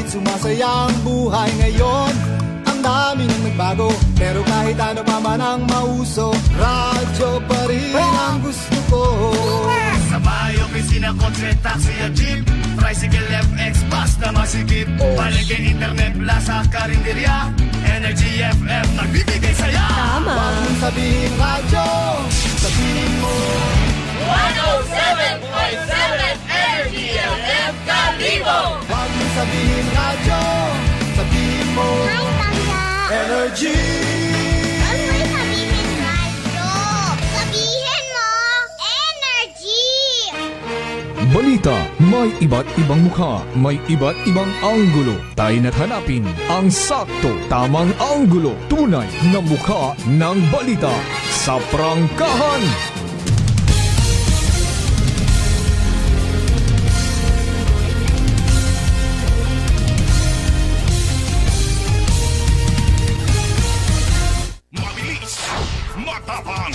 sumasaya ang buhay ngayon. Ang dami nang nagbago, pero kahit ano pa man ang mauso, radyo pa rin ang gusto ko. Sa bayo, opisina, kotse, taxi at jeep, tricycle, FX, bus na masikip, palengke, internet, plaza, karinderya, Energy FM, nagbibigay saya. Tama. Huwag mong sabihin radyo, sabihin mo 107.7 Energy FM Kalibo. Huwag mong sabihin radyo, sabihin mo Hi, Tangga. Energy. Huwag mo sabihin radyo. Sabihin mo, energy. Balita, may iba't ibang mukha, may iba't ibang anggulo. Tayo na't hanapin ang sakto, tamang anggulo, tunay na mukha ng balita sa prangkahan. Mabilis, matapang,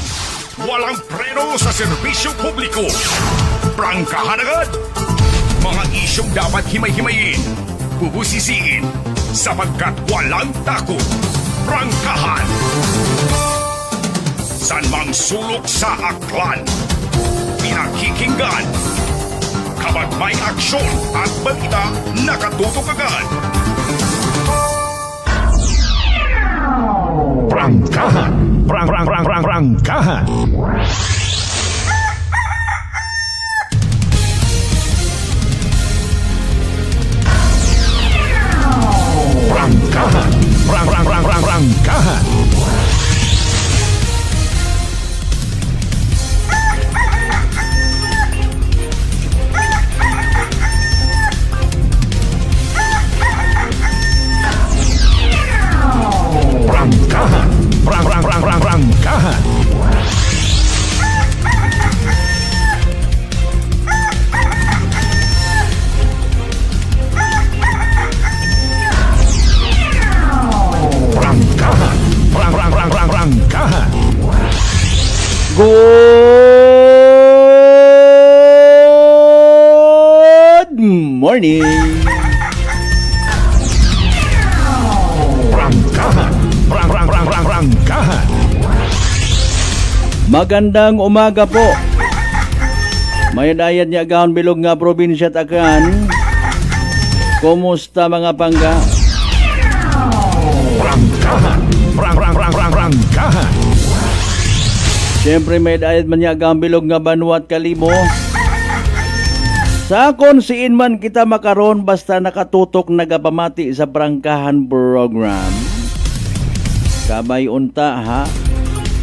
walang preno sa serbisyo publiko. Prangkahan agad! Mga isyong dapat himay-himayin, bubusisiin, sapagkat walang takot. Prangkahan! San mang sulok sa aklan, pinakikinggan. Kapag may aksyon at balita, nakatutok agad. Prangkahan! Prangkahan! Prangkahan! Prangkahan! Prangkahan! Prangkahan! Prangkahan! Prangkahan! Good morning. Prangkahan! Prangkahan! Magandang umaga po. May dayan niya gahon bilog nga probinsya takan. Kumusta mga pangga? Prangkahan! Prangkahan! Siyempre may dayan man niya gahon bilog nga Banwat Kalibo. Sa konsiin man kita makaron basta nakatutok nagapamati sa prangkahan program. Kabay unta ha.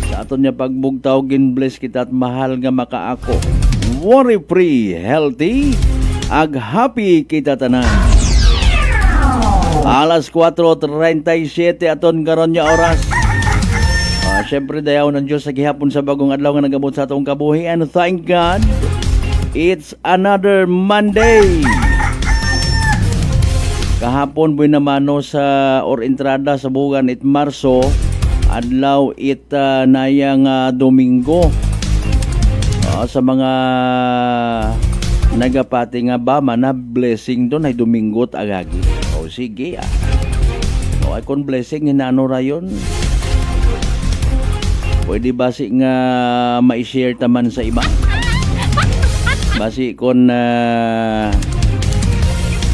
Sa aton niya pagbugtaw ginbless kita at mahal nga makaako. Worry free, healthy, ag happy kita tanan. Alas 4:37 aton karon nya oras. Siyempre dayaw ng Diyos sa gihapon sa bagong adlaw nga nagabot sa atong kabuhian. Thank God. It's another Monday. Kahapon buhay namano sa entrada sa buwan it Marso, adlaw it nayang Domingo. Sa mga nagapati nga ba na blessing doon ay Domingo at agagi. O sige ay kung blessing hinano rayon. Pwede basi nga ma-share taman sa iba. Basi kon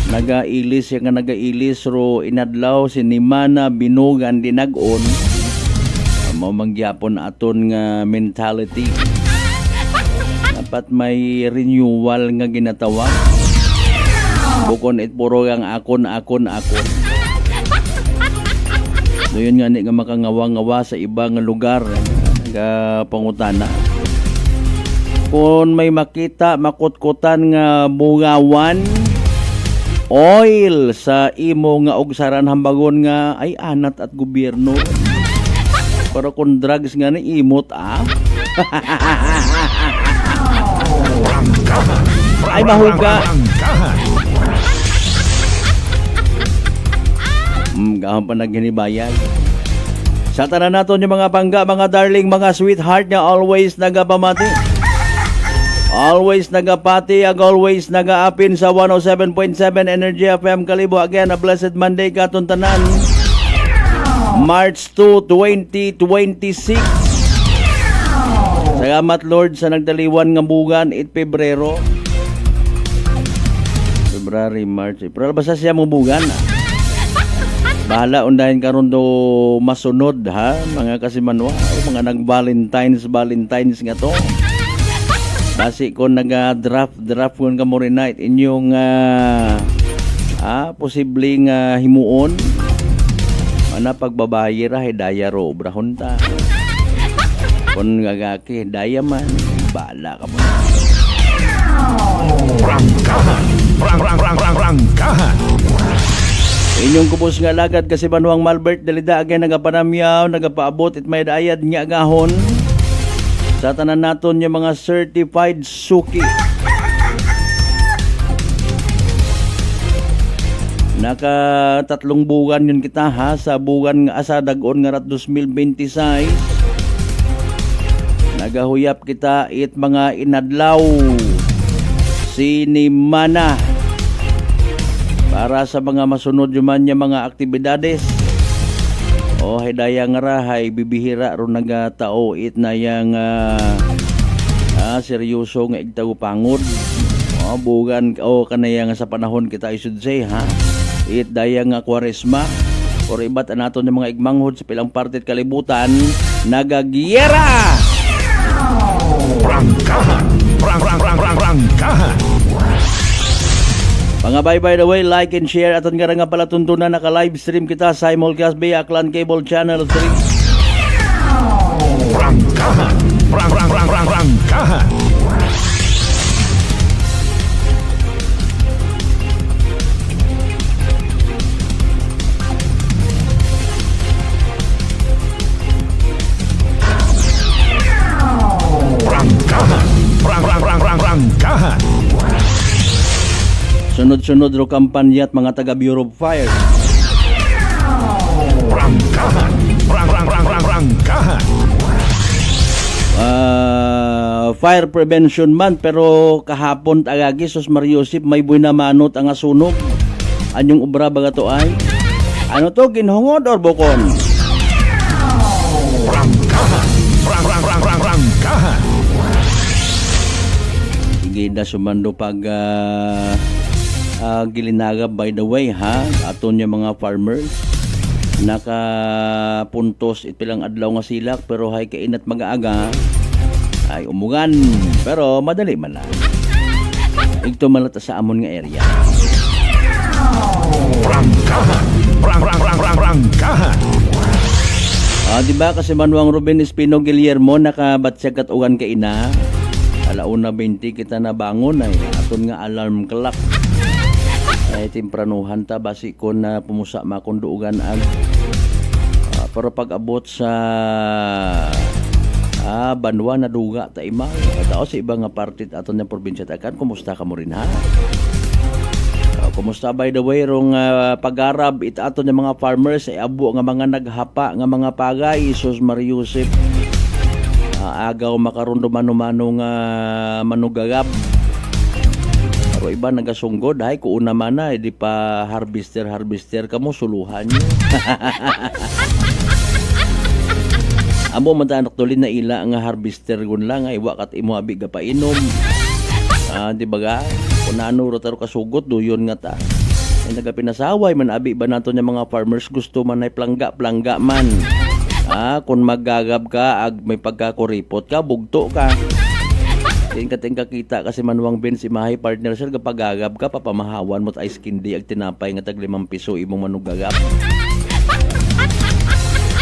nagailis yung nagailis ro inadlaw sinimana binugan dinag-on mo mangyapon aton nga mentality. Dapat may renewal nga ginatawag. Bukon it puro ang akon. Doon nga ni nga makangawa-ngawa sa ibang lugar nga pangutana. Kung may makita makutkutan nga bungawan oil sa imo nga ugsaran hambagon nga ay anat at gobyerno. Pero kung drugs nga ni imot ay mahuga. Gahon pa naghinibayag. Sa tanan naton yung mga pangga, mga darling, mga sweetheart nga always nagapamati. Always nagapati, ag always nagaapin sa 107.7 Energy FM Kalibo. Again, a blessed Monday katon tanan. March 2, 2026. Salamat Lord sa nagdaliwan nga bugan 8 Pebrero. February, March, April. Basta siya mong bugan. Bahala undahin karon do masunod ha, mga kasimanwa, mga nag-Valentine's nga to. Basi ko naga-draft kon ka mo rin night inyong posibleng himuon. Mana pagbabayi ra hidaya ro brahon ta. Kon gagaki hidaya man, bala ka mo. Rangkahan. Inyong kubos nga lagad kasi Manuang Malbert dalida agay nagapanamyaw, nagapaabot it may daayad nga agahon sa tanan naton yung mga certified suki. Naka 3 buwan yun kita ha, sa buwan nga asa dagon nga rat 2026. Nagahuyap kita it mga inadlaw sinimana para sa mga masunod yuman niya mga aktibidades. O hidaya nga rahay bibihira ron nagatao it na yang seryoso nga igtago pangod. O bugan o kanaya nga sa panahon kita I should say ha. It daya nga Kwaresma or ibat naton ng mga igmanghod sa pilang parte at kalibutan nagagiyera. Rangkahan. Mga by the way, like and share aton nga pala tuntunan naka-live stream kita sa simulcast via Aklan Cable Channel 3. Rangkahan. Rangkahan. Sunod-sunod ro kampanya at mga taga Bureau of Fire. Rangkahan. Fire Prevention Month pero kahapon tagagi sus Mariusip may buhay na manot ang asunog. Anyong ubra baga to ay? Ano to ginhungod or bukon? Rangkahan. Sige na sumando pag gilinaga by the way ha aton yung mga farmers nakapuntos ipilang adlaw nga silak pero hay kainat mag-aaga ay umugan pero madali man lang ito malata sa amon nga area. Rangkahan. Diba kasi Manuang Ruben Espino Guillermo nakabatsyak at ugan ka ina alauna 20 kita na bangon ay aton nga alarm clock ay timpranuhan ta basi ko na pumusa makunduugan ag pero pag abot sa banwa na duga ta ima tao sa ibang nga partit aton nga probinsya takan kumusta ka mo rin ha? Kumusta by the way rong pag-arab it aton nga mga farmers ay abo nga mga naghapa nga mga pagay sus Mariusip agaw makaroon mano-mano nga manugagab. Pero iba nagasunggod ay kuuna man na di pa harvester kamo suluhan nyo. Amo man ta anak tulin na ila nga harvester gun lang ay wakat imo abi ga painom. Di ba ga? Kung ano ro taro kasugot duyon nga ta. Ay nagapinasaway man abi ba nato nya mga farmers gusto man ay plangga man. Kung maggagab ka ag may pagkakuripot ka bugto ka. Tingka kita kasi Manuang Ben si Mahay partner sir kapag gagab ka papamahawan mo't ice candy ag tinapay nga tag 5 piso imong manugagab.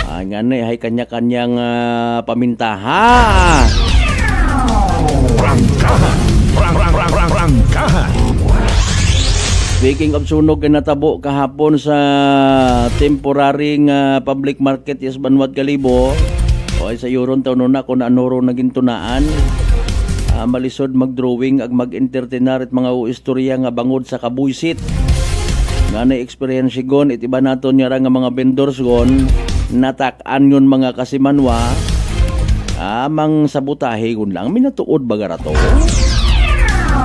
Nga na hay kanya-kanyang pamintaha. Rangkahan. Speaking of sunog na natabo kahapon sa temporary public market yes Banwad Kalibo o sa Euron taon na kung anoro naging tunaan. Malisod mag-drawing ag mag-entertainar at mga istorya nga bangod sa kabuysit nga na-experience gon it iba naton nga nga mga vendors gon natak-an yun mga kasimanwa mang sabutahe gon lang minatuod bagara to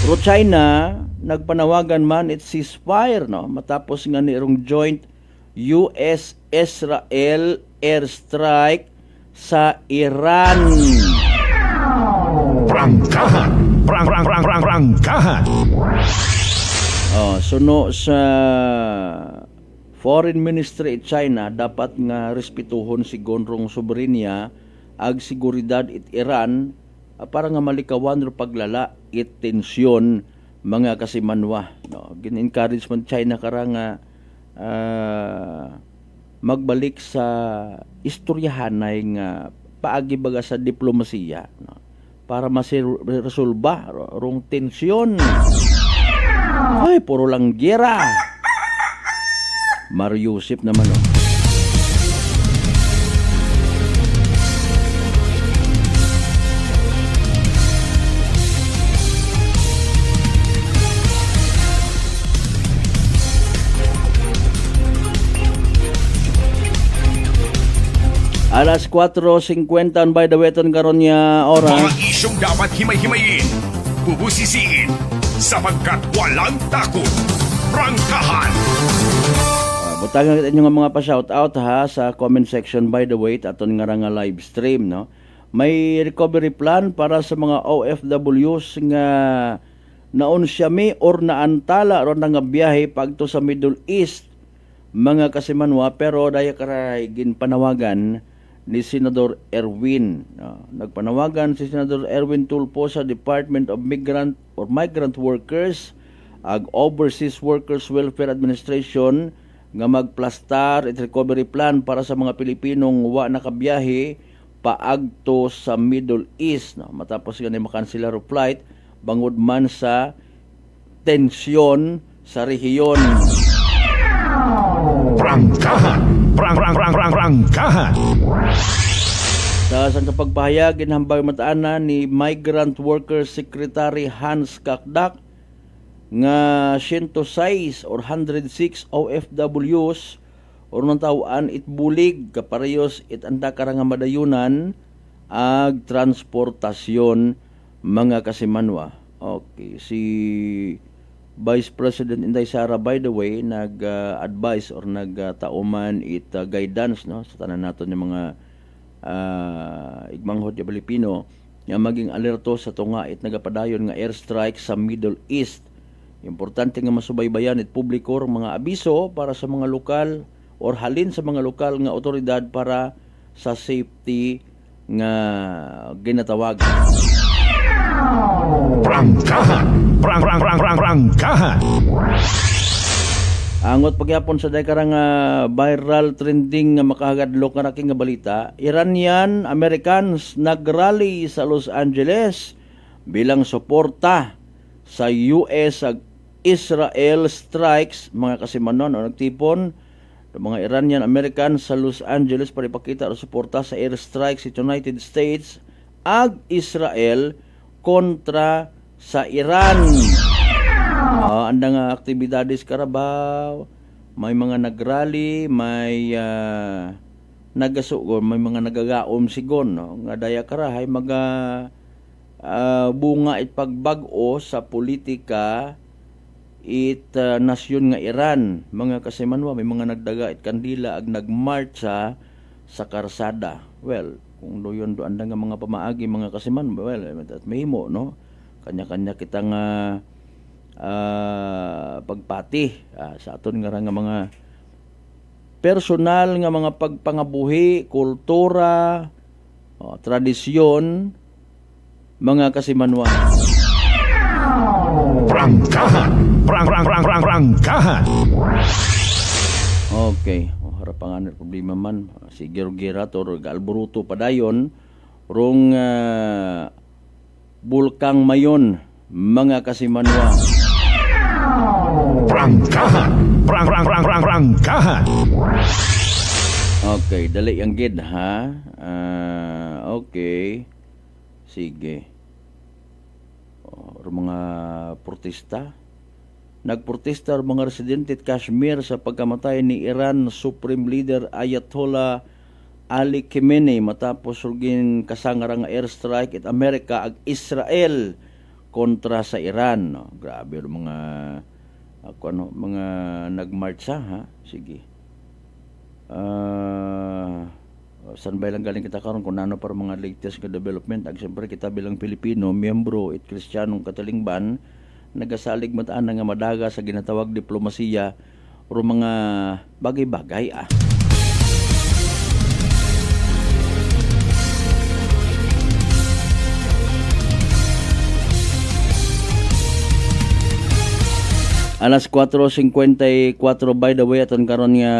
Pero China, nagpanawagan man it ceasefire, no? Matapos nga nirong joint US-Israel airstrike sa Iran. Prangkahan. Suno sa Foreign Ministry China, dapat nga respetuhon si gonrong soberenya ag seguridad it Iran para nga malikawan ro paglala it tensyon mga kasimanwa, no? Gin-encourage man China kara nga magbalik sa istoryahanay nga paagi baga sa diplomasiya, no? Para maresolba rong tensyon. Ay, puro lang gera. Mario Yusip naman, oh. Alas 4:50 by the weton karon niya oras. Mga isyong dapat himay-himayin, bubusisiin, sapagkat walang takot. Prangkahan. Butangan kita inyo nga mga pa-shoutout ha sa comment section by the way aton nga nga live stream, no. May recovery plan para sa mga OFWs nga naunsyami or naantala ron nga biyahe pagto sa Middle East mga kasimanwa, pero daya karay ginpanawagan ni Senador Erwin, no. Nagpanawagan si Senador Erwin Tulfo sa Department of Migrant Workers ag Overseas Workers Welfare Administration nga magplastar at recovery plan para sa mga Pilipinong wa nakabiyahe paagto sa Middle East, no. Matapos ganay makanselar og flight bangod man sa tensyon sa rehiyon. Prangkahan. Prangkahan. Sa sang kapagpahayag ginhambal mataanan ni Migrant Workers Secretary Hans Kakdak nga 106 or 106 OFWs or nang tawaan it bulig kaparehos it anda kara nga madayunan ag transportasyon mga kasimanwa. Okay, si Vice President Inday Sara by the way nag-advise or nagtauman it guidance, no, sa tanan naton yung mga igmanghod ya Pilipino nga maging alerto sa tunga it nagapadayon nga airstrike sa Middle East. Importante nga masubaybayan it publiko mga abiso para sa mga lokal or halin sa mga lokal nga otoridad para sa safety nga ginatawag. Prangkahan. Prangkahan. Angot pagyapon sa daykara nga viral trending nga makahagadlok nga raking nga balita, Iranian Americans nagrally sa Los Angeles bilang suporta sa US ag Israel strikes mga kasimanon o nagtipon ng mga Iranian Americans sa Los Angeles para ipakita o suporta sa airstrike sa United States ag Israel kontra sa Iran. Anda nga aktibidades karabaw, may mga nagrally, may nagasugol, may mga nagagaom sigon, no, nga daya karahay maga bunga it pagbag-o sa politika it nasyon nga Iran mga kasimanwa. May mga nagdaga it kandila ag nagmarcha sa karsada. Well, kung doyon do anda nga mga pamaagi mga kasiman, well, at mahimo, no, kanya-kanya kita nga pagpati sa aton nga mga personal nga mga pagpangabuhi, kultura, tradisyon mga kasimanwa. Prangkahan. Prangkahan. Okay, harapangan problema man si Girat or Galburuto padayon rong bulkang mayon mga kasimanwa. Prangkahan. Prangkahan. Okay, dali ang gid ha. Okay. Sige. Mga protesta. Nagprotesta ang mga residente at Kashmir sa pagkamatay ni Iran Supreme Leader Ayatollah Ali Khamenei matapos rugin kasangara nga airstrike at Amerika ag Israel kontra sa Iran. No? Grabe yung mga mga nagmarcha, ha? Sige. Saan ba lang galing kita karon kung ano para mga latest nga development? Ag siyempre kita bilang Pilipino, miyembro at Kristiyanong Katalingban, nagasalig mataan nga madaga sa ginatawag diplomasiya o mga bagay-bagay, ah. Alas 4:54 by the way aton karon nga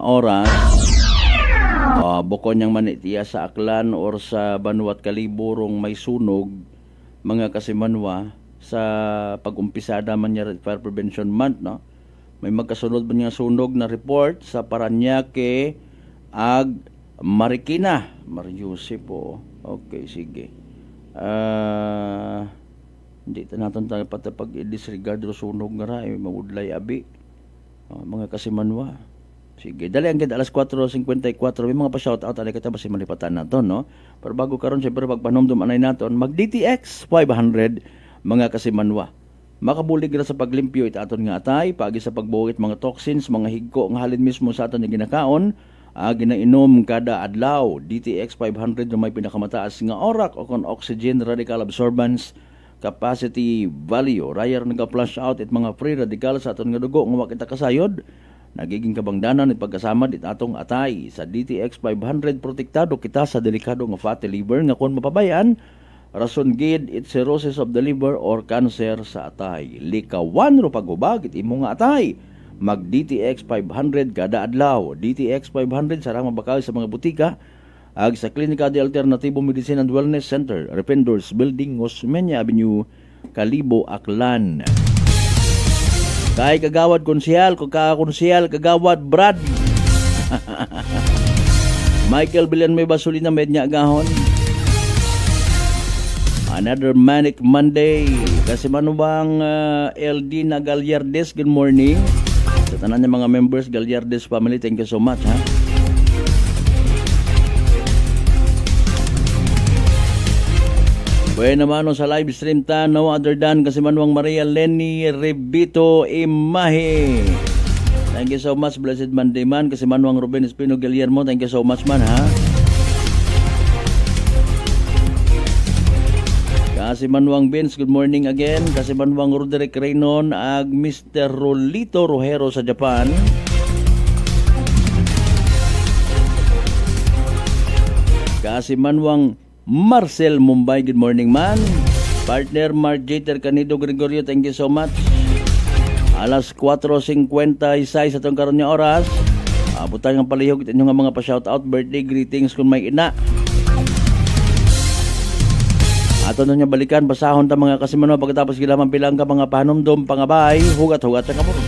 oras. Bukod niyang manitiya sa Aklan or sa Banuat Kaliburong may sunog mga kasimanwa sa pag-umpisada man niya Fire Prevention Month, no? May magkasunod ba niya sunog na report sa Parañaque ag Marikina. Mariusip po. Okay, sige. Hindi natin tayo pati pag-disregard o sunog nga ra, maudlay abi. Mga kasimanwa. Sige, dali ang alas 4:54. May mga pa-shoutout alay kita basi malipatan naton, no? Pero bago karon syempre pagpanomdom anay naton, mag DTX 500 mga kasimanwa. Makabulig ra sa paglimpyo ita aton nga atay, paagi sa pagbuhit mga toxins, mga higko nga halin mismo sa aton nga ginakaon, ginainom kada adlaw. DTX 500 na may pinakamataas nga orak o kon oxygen radical absorbance capacity value. Rayar nag-flush out it mga free radical sa aton nga dugo nga makita kasayod. Nagiging kabangdanan at pagkasama dit atong atay sa DTX 500 protektado kita sa delikado nga fatty liver nga kung mapabayaan rason gid it cirrhosis of the liver or cancer sa atay. Likawan ro paghubag it imo nga atay. Mag DTX 500 kada adlaw. DTX 500 sarang mabakaw sa mga butika ag sa Klinika de Alternativo Medicine and Wellness Center, Rependors Building, Osmeña Avenue, Kalibo, Aklan. Kay kagawad konsyal, kagawad Brad. Michael Bilan may basulina mednya agahon. Another manic Monday. Kasi manubang LD na Gallardes, good morning. Sa tanan niya mga members, Gallardes family, thank you so much, ha. Bueno naman sa live stream ta, no other than kasi manuang Maria Lenny Rebito Imahe. Thank you so much, blessed Monday man. Kasi manuang Ruben Espino Guillermo, thank you so much man, ha. Kasi manuang Vince, good morning again. Kasi manuang Roderick Reynon ag Mr. Rolito Rojero sa Japan. Kasi manuang Marcel Mumbai, good morning man. Partner Mark Jeter Canido Gregorio, thank you so much. Alas 4:56 sa itong karon nga oras. Butang ang palihog ito nga mga pa-shoutout, birthday greetings kung may ina. Ato na niya balikan, basahon ta mga kasimano pagkatapos gilaman pilang ka mga panomdom, pangabay, hugat-hugat sa kamuro.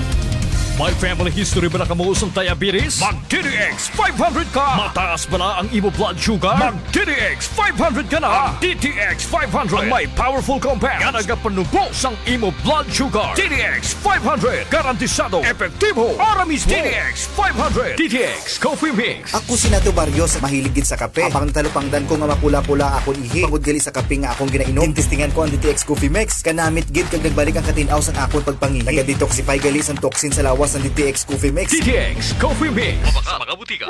May family history ba na kamuusong diabetes? Mag DTX 500 ka! Mataas ba na ang imo blood sugar? Mag DTX 500 ka na! Ang DTX 500 ang may powerful compounds nga nagapanubos ang imo blood sugar. DTX 500 garantisado, epektibo, aramis. DTX 500 DTX Coffee Mix. Ako si Nato Barrios, mahilig gid sa kape. Apang talupangdan ko nga mapula-pula akong ihi. Pagod gali sa kape nga akong ginainom. Tintistingan ko ang DTX Coffee Mix. Kanamit gid kag nagbalik ang katinaw sa akong pagpangihi. Naga-detoxify gali sa toxin sa lawas ng DTX Coffee Mix. DTX Coffee Mix. Mabaka mga butika.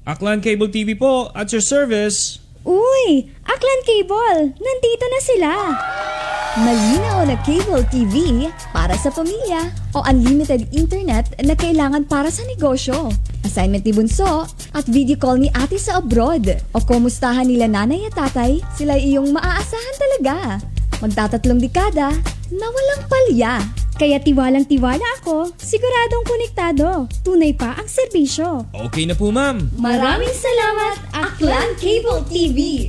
Aklan Cable TV po, at your service. Uy! Aklan Cable! Nandito na sila! Malinaw na cable TV para sa pamilya o unlimited internet na kailangan para sa negosyo. Assignment ni Bunso at video call ni ate sa abroad. O kumustahan nila nanay at tatay, sila iyong maaasahan talaga. Magtatatlong dekada na walang palya. Kaya tiwalang-tiwala ako, siguradong konektado. Tunay pa ang serbisyo. Okay na po, ma'am. Maraming salamat, Aklan Cable TV!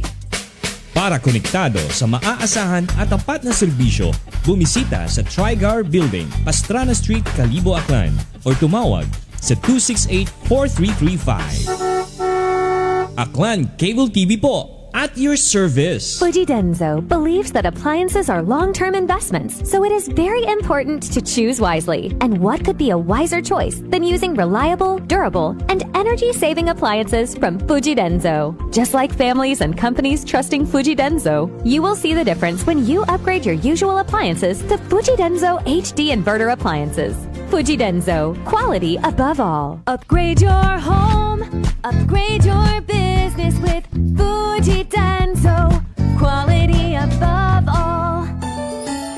Para konektado sa maaasahan at tapat na serbisyo, bumisita sa Trigar Building, Pastrana Street, Kalibo, Aklan o tumawag sa 268-4335. Aklan Cable TV po. at your service. Fujidenzo believes that appliances are long-term investments, so it is very important to choose wisely. And what could be a wiser choice than using reliable, durable, and energy-saving appliances from Fujidenzo? Just like families and companies trusting Fujidenzo, you will see the difference when you upgrade your usual appliances to Fujidenzo HD inverter appliances. Fujidenzo, quality above all. Upgrade your home, upgrade your business with Fujidenzo, quality above all.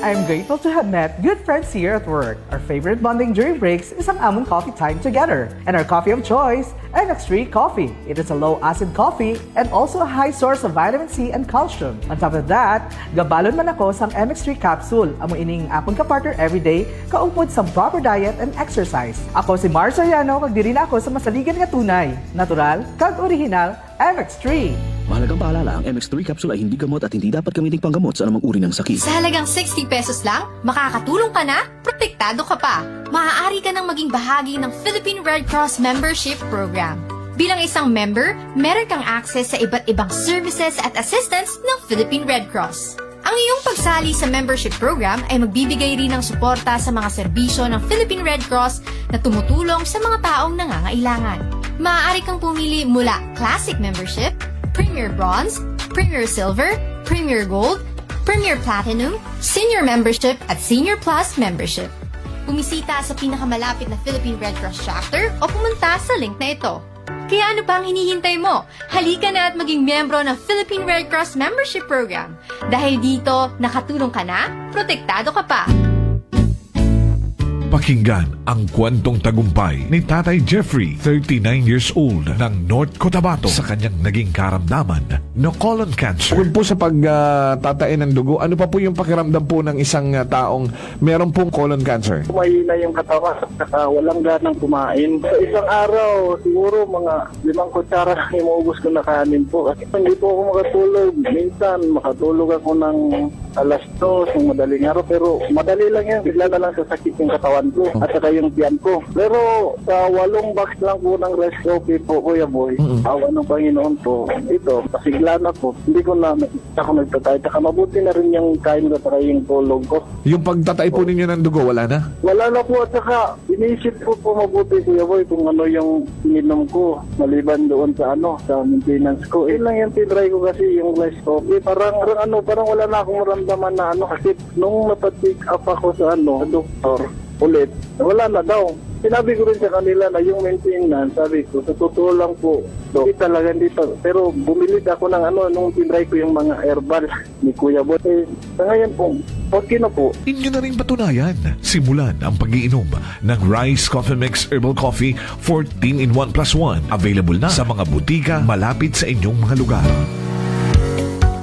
I'm grateful to have met good friends here at work. Our favorite bonding during breaks is ang among coffee time together. And our coffee of choice, MX3 Coffee. It is a low-acid coffee and also a high source of vitamin C and calcium. On top of that, gabalon man ako sa MX3 capsule. Amo ining apong kapartner everyday, kaupod sa proper diet and exercise. Ako si Mars Soriano, magdiri na ako sa masaligan nga tunay, natural, kag original, MX3. Mahalagang paalala, ang MX3 capsule ay hindi gamot at hindi dapat gamitin panggamot sa anumang uri ng sakit. Sa halagang 60 pesos lang, makakatulong ka na, protektado ka pa. Maaari ka nang maging bahagi ng Philippine Red Cross Membership Program. Bilang isang member, meron kang access sa iba't ibang services at assistance ng Philippine Red Cross. Ang iyong pagsali sa membership program ay magbibigay rin ng suporta sa mga serbisyo ng Philippine Red Cross na tumutulong sa mga taong nangangailangan. Maaari kang pumili mula Classic Membership, Premier Bronze, Premier Silver, Premier Gold, Premier Platinum, Senior Membership at Senior Plus Membership. Bumisita sa pinakamalapit na Philippine Red Cross chapter o pumunta sa link na ito. Kaya ano pa ang hinihintay mo? Halika na at maging miyembro ng Philippine Red Cross Membership Program. Dahil dito, nakatulong ka na, protektado ka pa. Pakinggan ang kwentong tagumpay ni Tatay Jeffrey, 39 years old, ng North Cotabato sa kanyang naging karamdaman na colon cancer. Bukod po sa pagtatain ng dugo, ano pa po yung pakiramdam po ng isang taong meron pong colon cancer? Mahina yung katawan at walang ganang kumain. Sa isang araw, siguro mga 5 kutsara lang imuubos ko na kanin po. Kasi hindi po ako makatulog. Minsan, makatulog ako ng alas 2 ng madaling araw. Pero madali lang yan. Bigla na lang sasakit yung katawan ko at saka yung tiyan ko. Pero sa 8 box lang po ng rice coffee po, Kuya Boy, awa ng Panginoon po, ito, pasigla na po. Hindi ko na ako nagtatay. Saka mabuti na rin yung kain ko at yung tulog ko. Yung pagtatay po ninyo ng dugo, wala na? Wala na po at saka inisip ko po mabuti, Kuya Boy, kung ano yung ininom ko maliban doon sa sa maintenance ko. Yun lang yung tinry ko kasi yung rice coffee. Parang wala na akong maramdaman na kasi nung napatik up ako sa doktor, ulit, wala na daw. Sinabi ko rin sa kanila na yung maintenance, sabi ko, sa totoo lang po, hindi talaga dito. Pero bumili ako ng nung tinry ko yung mga herbal ni Kuya Boy. Sa ngayon po, okay na po. Inyo na rin patunayan. Simulan ang pag-iinom ng Rice Coffee Mix Herbal Coffee 14-in-1+1. Available na sa mga butika malapit sa inyong mga lugar.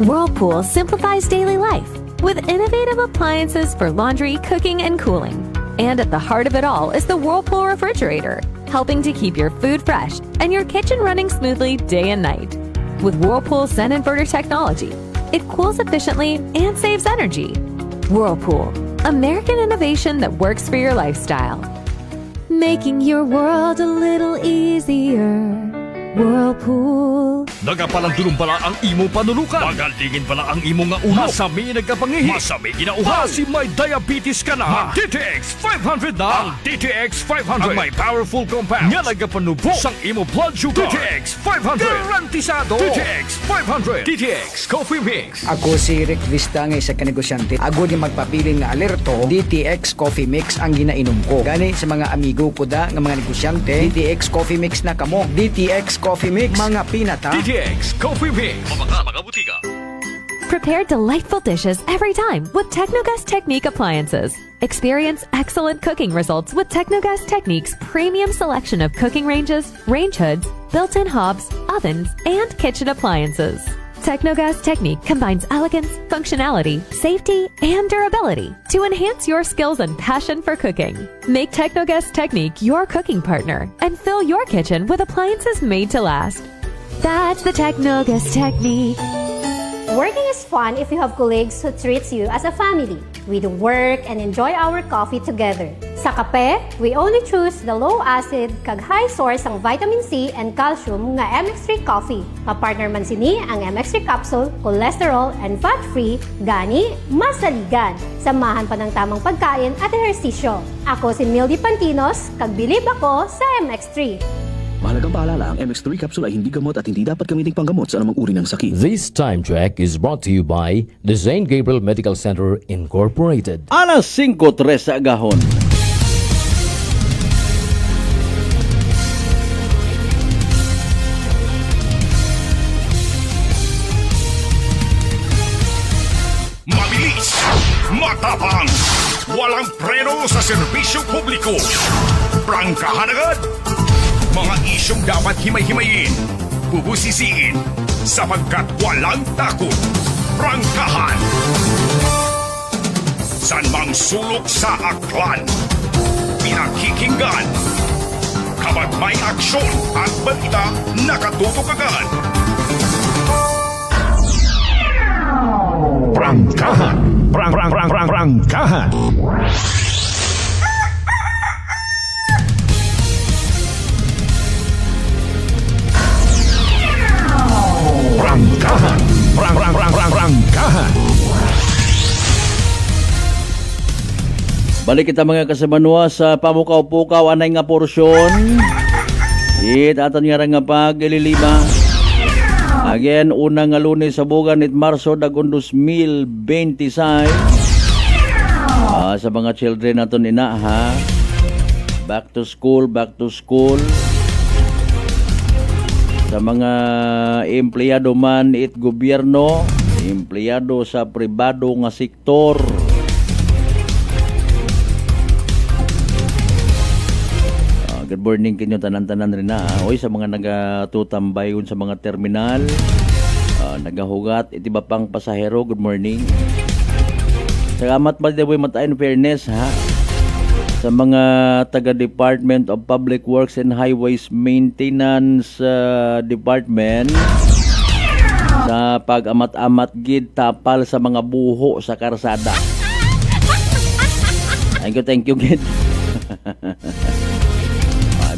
Whirlpool simplifies daily life with innovative appliances for laundry, cooking, and cooling. And at the heart of it all is the Whirlpool refrigerator, helping to keep your food fresh and your kitchen running smoothly day and night. With Whirlpool Zen Inverter technology, it cools efficiently and saves energy. Whirlpool, American innovation that works for your lifestyle. Making your world a little easier. Whirlpool. Nagapalandulong pala ang imo panulukan. Magalingin pala ang imo nga ulo. Masami nagkapangihi. Masami ginauhaw. Si may diabetes ka na. DTX 500 na. Ang DTX 500. Ang may powerful compounds. Nga nagapanubo sang imo blood sugar. DTX 500. Garantisado. DTX 500. DTX Coffee Mix. Ako si Rick Vista nga isa ka negosyante. Ako di magpapiling nga alerto. DTX Coffee Mix ang ginainom ko. Gani sa mga amigo ko da nga mga negosyante. DTX Coffee Mix na kamo. DTX Coffee Mix, mga pinata. DTX Coffee Mix. Mga butika. Prepare delightful dishes every time with Technogas Technique appliances. Experience excellent cooking results with Technogas Technique's premium selection of cooking ranges, range hoods, built-in hobs, ovens, and kitchen appliances. Technogas Technique combines elegance, functionality, safety, and durability to enhance your skills and passion for cooking. Make Technogas Technique your cooking partner and fill your kitchen with appliances made to last. That's the Technogas Technique. Working is fun if you have colleagues who treats you as a family. We do work and enjoy our coffee together. Sa kape, we only choose the low-acid kag high source ang vitamin C and calcium nga MX3 coffee. Kapartner man sini ang MX3 capsule, cholesterol and fat-free, gani, masaligan. Samahan pa ng tamang pagkain at ehersisyo. Ako si Mildy Pantinos, kag bilib ako sa MX3. Mahalagang paalala, ang MX3 capsule ay hindi gamot at hindi dapat gamiting panggamot sa anumang uri ng sakit. This time check is brought to you by the St. Gabriel Medical Center Incorporated. Alas 5:03 sa agahon. Mabilis, matapang, walang preno sa serbisyo publiko. Prangkahan agad. Mga isyong dapat himay-himayin, bubusisiin, sapagkat walang takot. Prangkahan. San mang sulok sa aklan, pinakikinggan. Kapag may aksyon at balita, nakatutok agad. Prangkahan. Prangkahan. Prangkahan. Prangkahan. Balik kita mga kasamanwa sa pamukaw-pukaw anay nga porsyon. Aton nga nga pag-ililima. Again, unang nga Lunes sa bugan it Marso dagon 2026. Sa mga children naton ina ha. Back to school. Sa mga empleyado man it gobyerno, empleyado sa pribado nga sektor. Good morning kinyo tanan-tanan rin na. Oy, sa mga nagatutambay sa mga terminal, nagahugat, itiba pang pasahero, good morning. Salamat ba daw matayin fairness ha. Sa mga taga-Department of Public Works and Highways Maintenance Department sa pag-amat-amat gid tapal sa mga buho sa karsada. Thank you gid.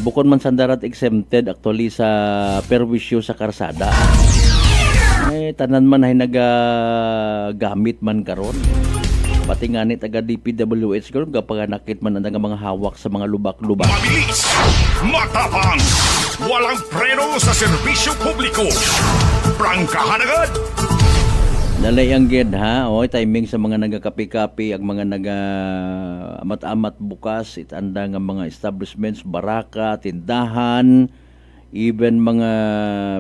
Bukod man sandarat exempted actually sa perwisyo sa karsada. Tanan man ay nagagamit man karon. Pati nga ni taga DPWH karon gapaganakit man ang mga hawak sa mga lubak-lubak. Mabilis, matapang, walang preno sa serbisyo publiko. Prangkahan agad. Nalayang gid ha. Oy, timing sa mga nagakapi-kapi ang mga amat-amat bukas itanda nga mga establishments, baraka, tindahan, even mga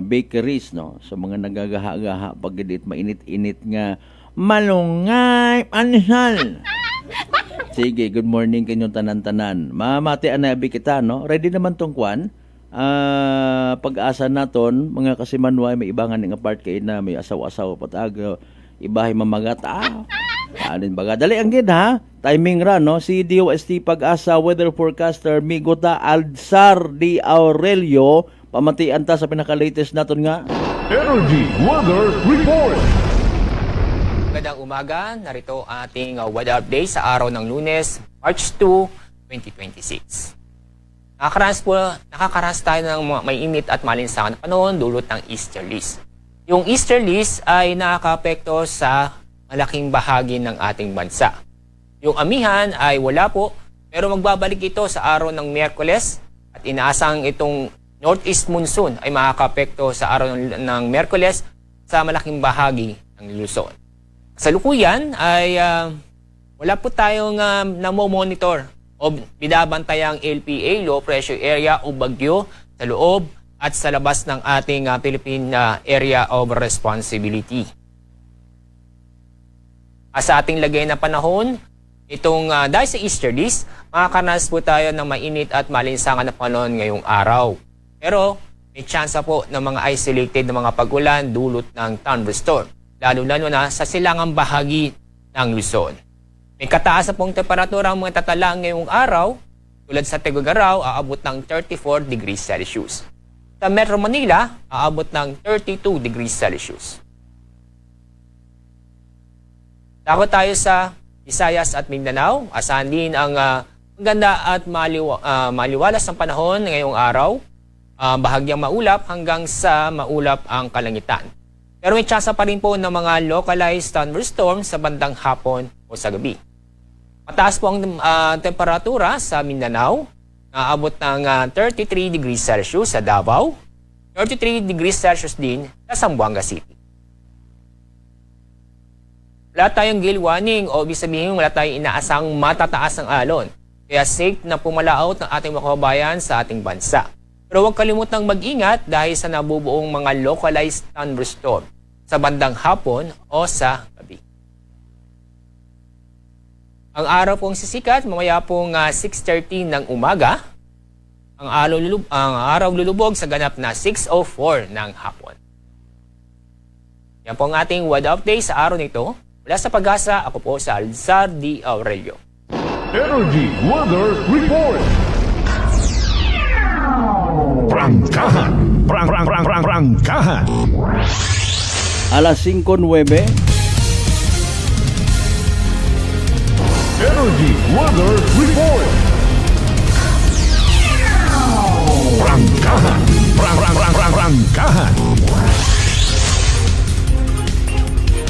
bakeries no. Sa mga nagagaha-gaha pag gidit mainit-init nga malungay panisal. Sige, good morning kanyong tanan-tanan. Mamati anabi kita no. Ready naman tong kwan. Pag-asa naton mga kasimanway may ibangan nga part kay na may asaw-asaw patag ibahay mamagat anin baga dali ang gid ha timing ra no si DOST Pag-asa weather forecaster Migota Aldsar Di Aurelio pamatian ta sa pinaka-latest naton nga Energy Weather Report. Magandang umaga, narito ang ating weather update sa araw ng Lunes, March 2, 2026. Nakakaranas tayo ng may init at malinsangan na panahon dulot ng easterlies. Yung easterlies ay nakakaapekto sa malaking bahagi ng ating bansa. Yung amihan ay wala po, pero magbabalik ito sa araw ng Miyerkules at inaasang itong northeast monsoon ay makakaapekto sa araw ng Miyerkules sa malaking bahagi ng Luzon. Sa lukuyan ay wala po tayong namo-monitor o binabantayang LPA, low pressure area o bagyo sa loob at sa labas ng ating Philippine Area of Responsibility. Sa ating lagay na panahon, dahil sa easterlies, makakaranas po tayo ng mainit at malinsangan na panahon ngayong araw. Pero may chance po ng mga isolated na mga pag-ulan dulot ng thunderstorm, lalo-lalo na sa silangang bahagi ng Luzon. May kataas na pong temperatura ang mga tatala ngayong araw, tulad sa Tuguegarao, aabot ng 34 degrees Celsius. Sa Metro Manila, aabot ng 32 degrees Celsius. Dako tayo sa Visayas at Mindanao. Asahan din ang maganda at maliwalas ng panahon ngayong araw. Bahagyang maulap hanggang sa maulap ang kalangitan. Pero may tsansa pa rin po ng mga localized thunderstorms sa bandang hapon o sa gabi. Mataas po ang temperatura sa Mindanao. Naabot ng 33 degrees Celsius sa Davao. 33 degrees Celsius din sa Zamboanga City. Wala tayong gale warning o ibig sabihin wala tayong inaasang matataas ng alon. Kaya safe na pumalaot ng ating mga kababayan sa ating bansa. Pero huwag kalimutang mag-ingat dahil sa nabubuong mga localized thunderstorm sa bandang hapon o sa gabi. Ang araw pong sisikat mamaya pong 6:30 ng umaga. Ang araw lulubog sa ganap na 6:04 ng hapon. Yan po ang ating weather update sa araw nito. Mula sa Pag-asa, ako po sa Alzar D. Aurelio. Energy Weather Report. Prangkahan. Prangkahan. Alas 5:09. Energy Weather Report. Prangkahan. Prangkahan.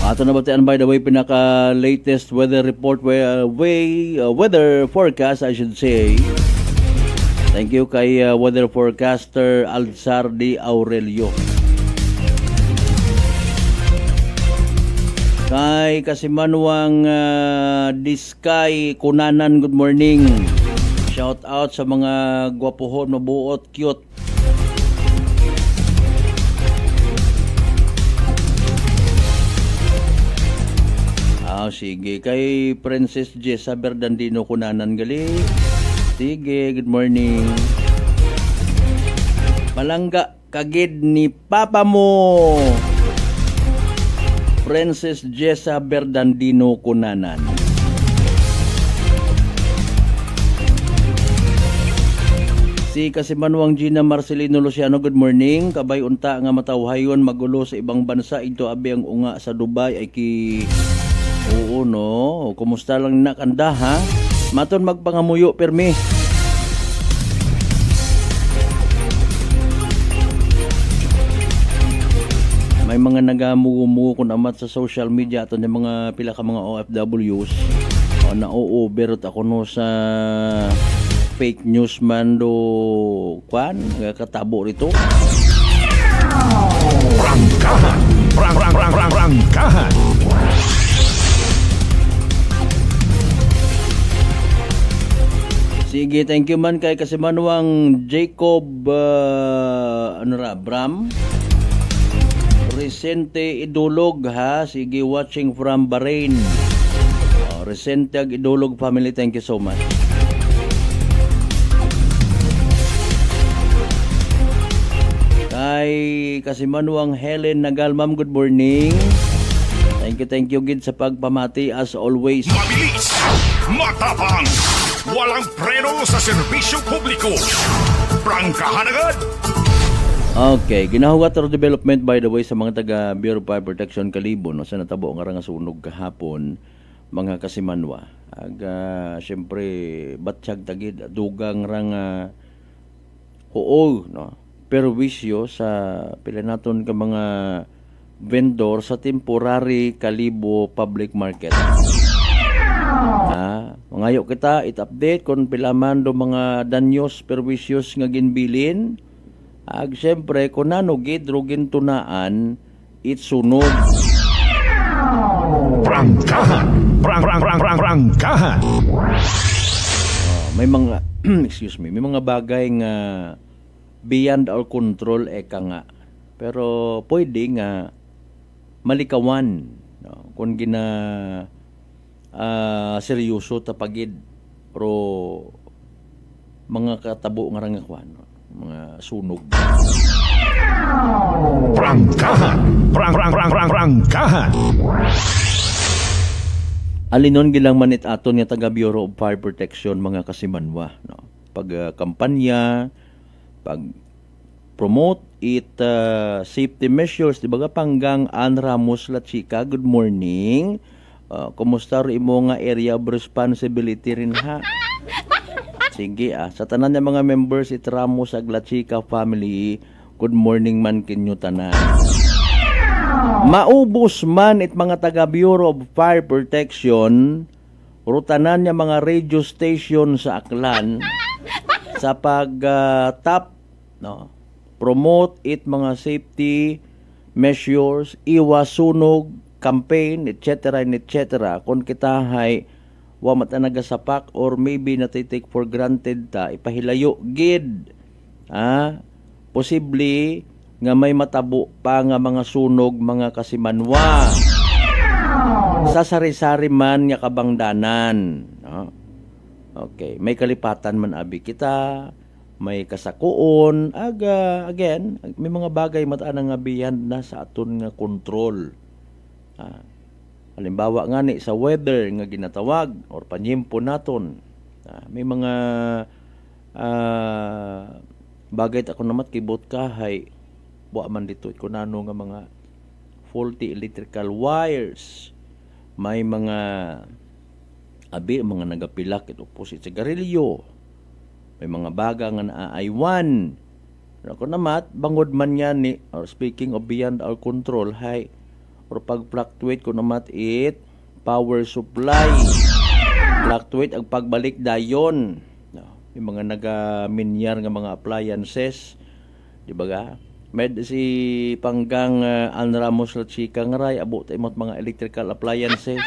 Ato na batian by the way pinaka-latest weather report weather forecast I should say. Thank you kay weather forecaster Alzar D. Aurelio. Kay Kasimanwang Diskay Kunanan, good morning. Shout out sa mga gwapuhon, mabuot, cute. Sige. Kay Princess Jessa Berdandino Kunanan gali. Sige, good morning. Palangga kagid ni Papa mo. Princess Jessa Berdandino Kunanan. Si Kasimanwang Gina Marcelino Luciano, good morning. Kabay unta nga matawhayon magulo sa ibang bansa. Ito abi ang unga sa Dubai ay Oo no, kumusta lang nakanda ha? Maton magpangamuyo permi. May mga nagamugo kun amat sa social media ato ni mga pila ka mga OFWs. O na-overot ako no sa fake news man do katabo rito. Prangkahan. Prangkahan. Sige, thank you man kay Kasimanwang Jacob Bram Resente Idulog ha. Sige, watching from Bahrain. Resente Idulog family, thank you so much. Kay Kasimanwang Helen Nagalmam, good morning. Thank you gid sa pagpamati as always. Mabilis, matapang, walang preno sa serbisyo publiko. Prangkahan agad! Okay, ginahugat or development by the way sa mga taga Bureau of Fire Protection Kalibo no, sa natabo nga nga sunog kahapon mga Kasimanwa. Syempre batsyag tagid dugang rang no, perwisyo sa pila naton ka mga vendor sa temporary Kalibo public market. Mangayo kita it-update kung pila man do mga danyos perwisyos nga ginbilin. Siyempre kung nanugid rugin tunaan itsunod. Prangkahan. Prangkahan. May mga may mga bagay nga beyond our control eka nga. Pero pwede nga malikawan no? Kung gina seryoso tapagid pero mga katabo nga rangakwan no? Mga sunog. Prangkahan. Prangkahan. Alinon gilang manit aton nga taga Bureau of Fire Protection mga Kasimanwa no? Pag kampanya, pag promote safety measures, di ba panggang Ann Ramos La Chica, good morning. kumusta rin mo nga area of responsibility rin ha? Sige sa tanan ng mga members it Ramos Aglachika family, good morning man kinyo tanan. Maubos man it mga taga Bureau of Fire Protection, rutanan niya mga radio station sa Aklan sa pag top promote it mga safety measures, iwas sunog, campaign, etc. Kung kita hay wa mata nagasapak or maybe natitake for granted ta, ipahilayo gid. Posible nga may matabo pa nga mga sunog, mga kasimanwa. Sa sari-sari man nga kabangdanan. Okay, may kalipatan man abi kita, may kasakuon, again, may mga bagay mataan nga beyond na sa aton nga control. Halimbawa nga ni sa weather nga ginatawag or panyimpo naton. May mga bagay ako namat kibot kahay buwa man dito kunano nga mga faulty electrical wires. May mga mga nagapilak ito po si sigarilyo. May mga baga nga naaywan. Ako namat bangod man yan ni or speaking of beyond our control hay or pag-fluctuate ko namat it power supply. Fluctuate ang pagbalik dayon. Yung mga naga-minyar nga mga appliances, di ba ga? Med si Panggang Anramos la Chika nga ray abot imot mga electrical appliances.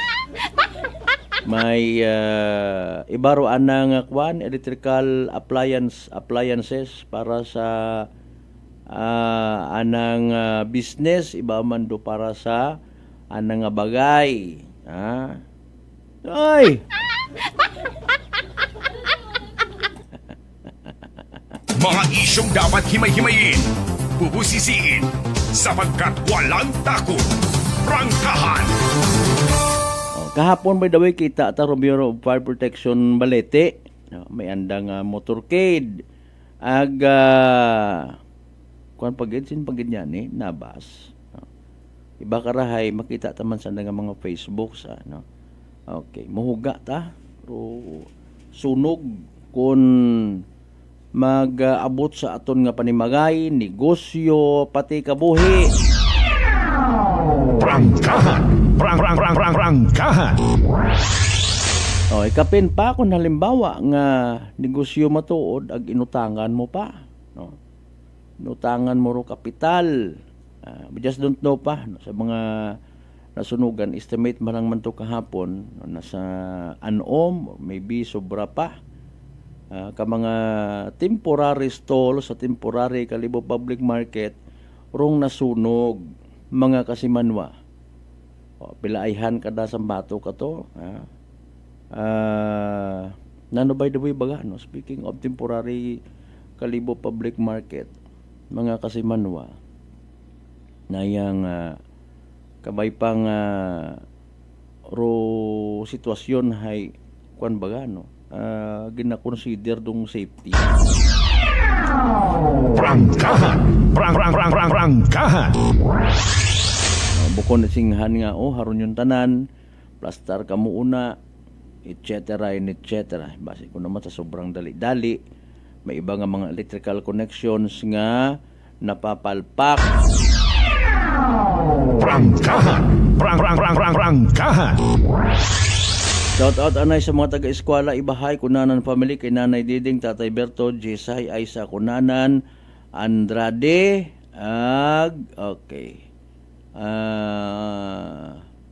May ibaro anang kwan electrical appliances para sa anang business, iba man do para sa anang bagay. Ay! Mga isyong dapat himay-himayin, bubusisiin, sapagkat walang takot. Prangkahan! Kahapon by the way kita ta Bureau of Fire Protection Balete. May andang motorcade. Kuan pagidsin pagidyan ni nabas. Iba karahay makita taman sa nga mga Facebook sa Okay, muhuga ta. Sunog kun mag-abot sa aton nga panimagay, negosyo, pati kabuhi. Prangkahan! Prangkahan! Kapin pa kung halimbawa nga negosyo matuod, ag inutangan mo pa. Inutangan mo ro kapital. We just don't know pa. Sa mga nasunugan, estimate man to kahapon, nasa anom, or maybe sobra pa. Ka mga temporary stall sa temporary Kalibo Public Market rong nasunog mga kasimanwa. Pilaayhan kada sa bato ka to. Nano by the way baga speaking of temporary Kalibo Public Market mga kasimanwa na yang kabay pang ro sitwasyon hay kwan baga gina-consider dong safety. Prangkahan! Prangkahan! Bukod na singhan nga, haron yung tanan, plastar ka mo una, etc. Base ko naman sa sobrang dali-dali, may iba nga mga electrical connections nga napapalpak. Prangkahan! Prangkahan! Shout out anay sa mga taga-eskwela Ibahay, Kunanan family, kay Nanay Diding, Tatay Berto, Jesay, Aisa Kunanan, Andrade, okay.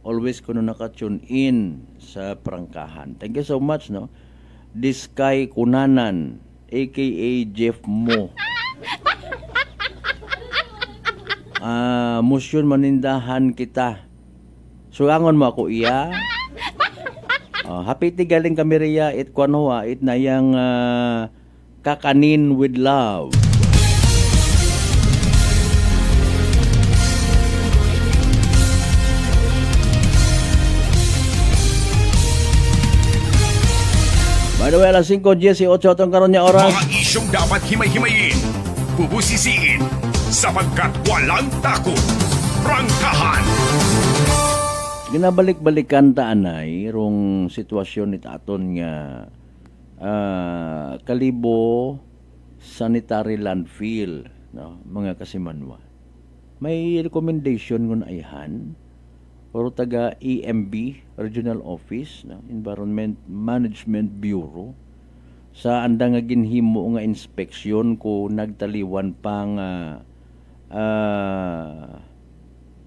Always kuno naka-tune in sa Prangkahan. Thank you so much Diskay Kunanan, aka Jeff Mo. Musyon manindahan kita. Surangon mo ako iya. Happy tigaling kami riya it kwanwa it na yang kakanin with love. By the way, alas 5:18 atong karon nya oras. Mga isyong dapat himay-himayin, bubusisiin, sapagkat walang takot. Prangkahan! Ginabalik-balikan ta anay rong sitwasyon ni aton nga Kalibo sanitary landfill, no, mga kasimanwa. May recommendation ngun ayhan or taga EMB Regional Office, no, Environment Management Bureau sa anda nga ginhimo nga inspeksyon ko nagtaliwan pang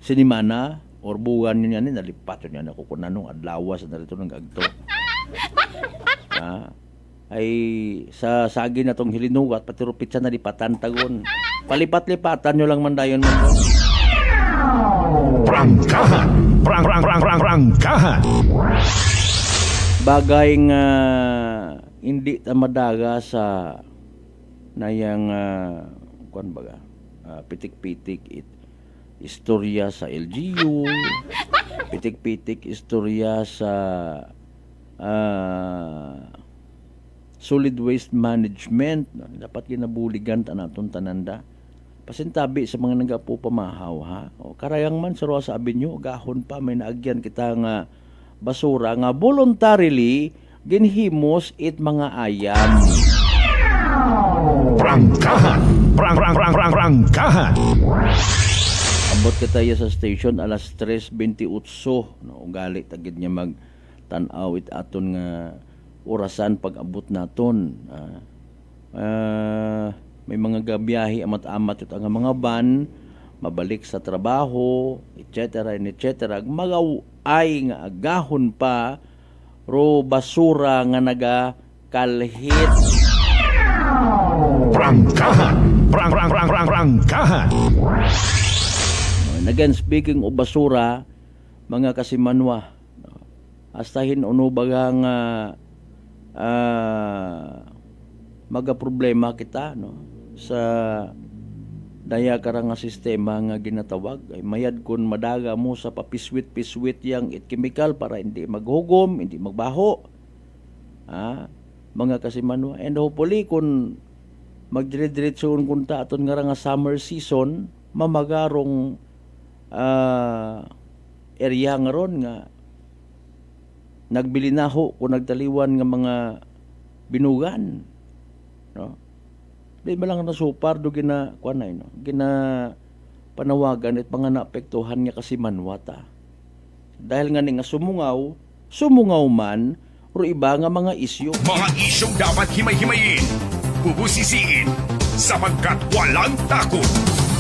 sinimana or buwan niya ni nalipat niya na ko kunanong adlawas na rito ng agto. Ay sa sagi na tong hilinugat pati rupit sa nalipatan tagon. Palipat-lipatan nyo lang mandayon mo. Prangkahan! Prangkahan! Bagay nga hindi ta madaga sa nayang kuan baga pitik-pitik istorya sa LGU, pitik-pitik istorya sa solid waste management. Dapat ginabuligan ta naton tananda. Pasintabi sa mga nagapo pamahaw ha. O karayang man sa Rosa Avenue gahon pa may naagyan kita nga basura nga voluntarily ginhimos it mga ayam. Prangkahan! Prangkahan! Abot kita sa station alas 3:28 no ugali tagid niya mag tan-aw it aton nga orasan pag abot naton. May mga gabiyahe amat-amat ito ang mga van mabalik sa trabaho etc. magaw ay nga agahon pa ro basura nga naga kalhit. Prangkahan! Prangkahan! Again, speaking of basura, mga kasimanwa, astahin uno bagang maga problema kita no sa daya karang nga sistema nga ginatawag ay mayad kun madaga mo sa papiswit yang chemical para hindi maghugom, hindi magbaho. Mga kasimanwa, and hopefully kun magdire-diretsoon kun ta aton nga summer season mamagarong area nga ron nga nagbili na ho kung nagtaliwan nga mga binugan, no? Di ba lang nasupar do gina kuanay no gina panawagan at mga naapektuhan niya kasi manwata dahil nga ni nga sumungaw man o iba nga mga isyu. Mga isyong dapat himay-himayin, bubusisiin, sapagkat walang takot.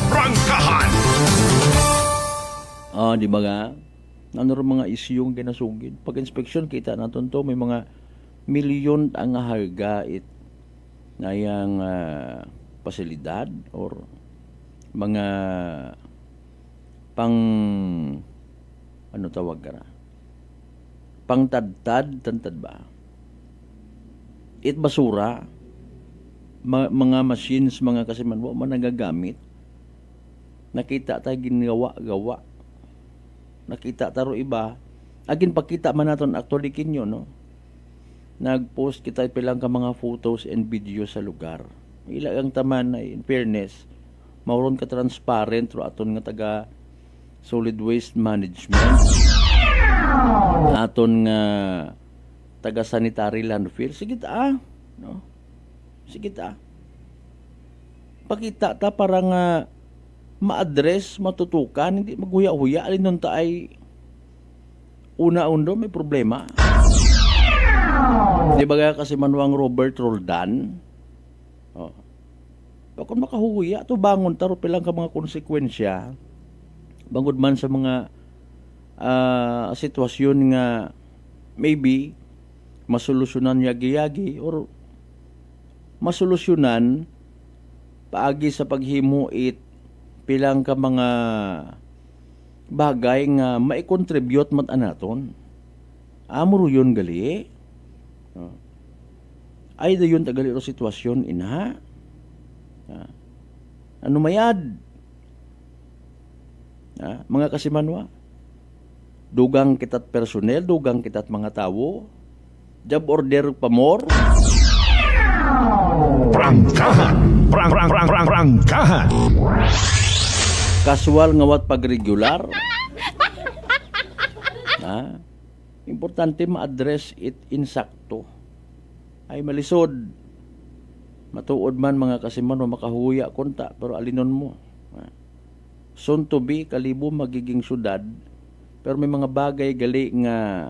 Prangkahan! Di ba nga? Ano rin mga isyong ginasugid? Pag-inspeksyon kita natin to, may mga milyon ang harga na yung pasilidad or mga pang ano tawag ka na? Pangtadtad, tantad ba? Basura, mga machines, mga kasimanwa, nagagamit. Nakita tayo ginagawa. Nakita taro iba. Agin pakita man naton actually kinyo, no? Nag-post kita pilang ka mga photos and videos sa lugar. Ilang taman na in fairness, mauron ka transparent ro aton nga taga solid waste management. Aton nga taga sanitary landfill. Sige ta, no? Sige ta. Pakita ta para nga ma-address, matutukan, hindi maghuya-huya. Alin nun ta ay una-undo may problema. Di ba kaya kasi manuang Robert Roldan? Kung makahuya, to bangon taro pilang ka mga konsekwensya. Bangod man sa mga sitwasyon nga maybe masolusyonan yagi-yagi or masolusyonan paagi sa paghimo pilang ka mga bagay nga mai-contribute mat anaton. Amuro yun gali. Ay da yun tagali ro sitwasyon ina. Ano mayad? Mga kasimanwa. Dugang kitat personel, dugang kitat mga tawo. Job order pa more. Prangkahan! Prangkahan! Casual nga wat pag regular. Importante ma-address it insakto. Ay malisod. Matuod man mga kasiman o makahuya kunta, pero alinon mo. Soon to be, Kalibo magiging syudad, pero may mga bagay gali nga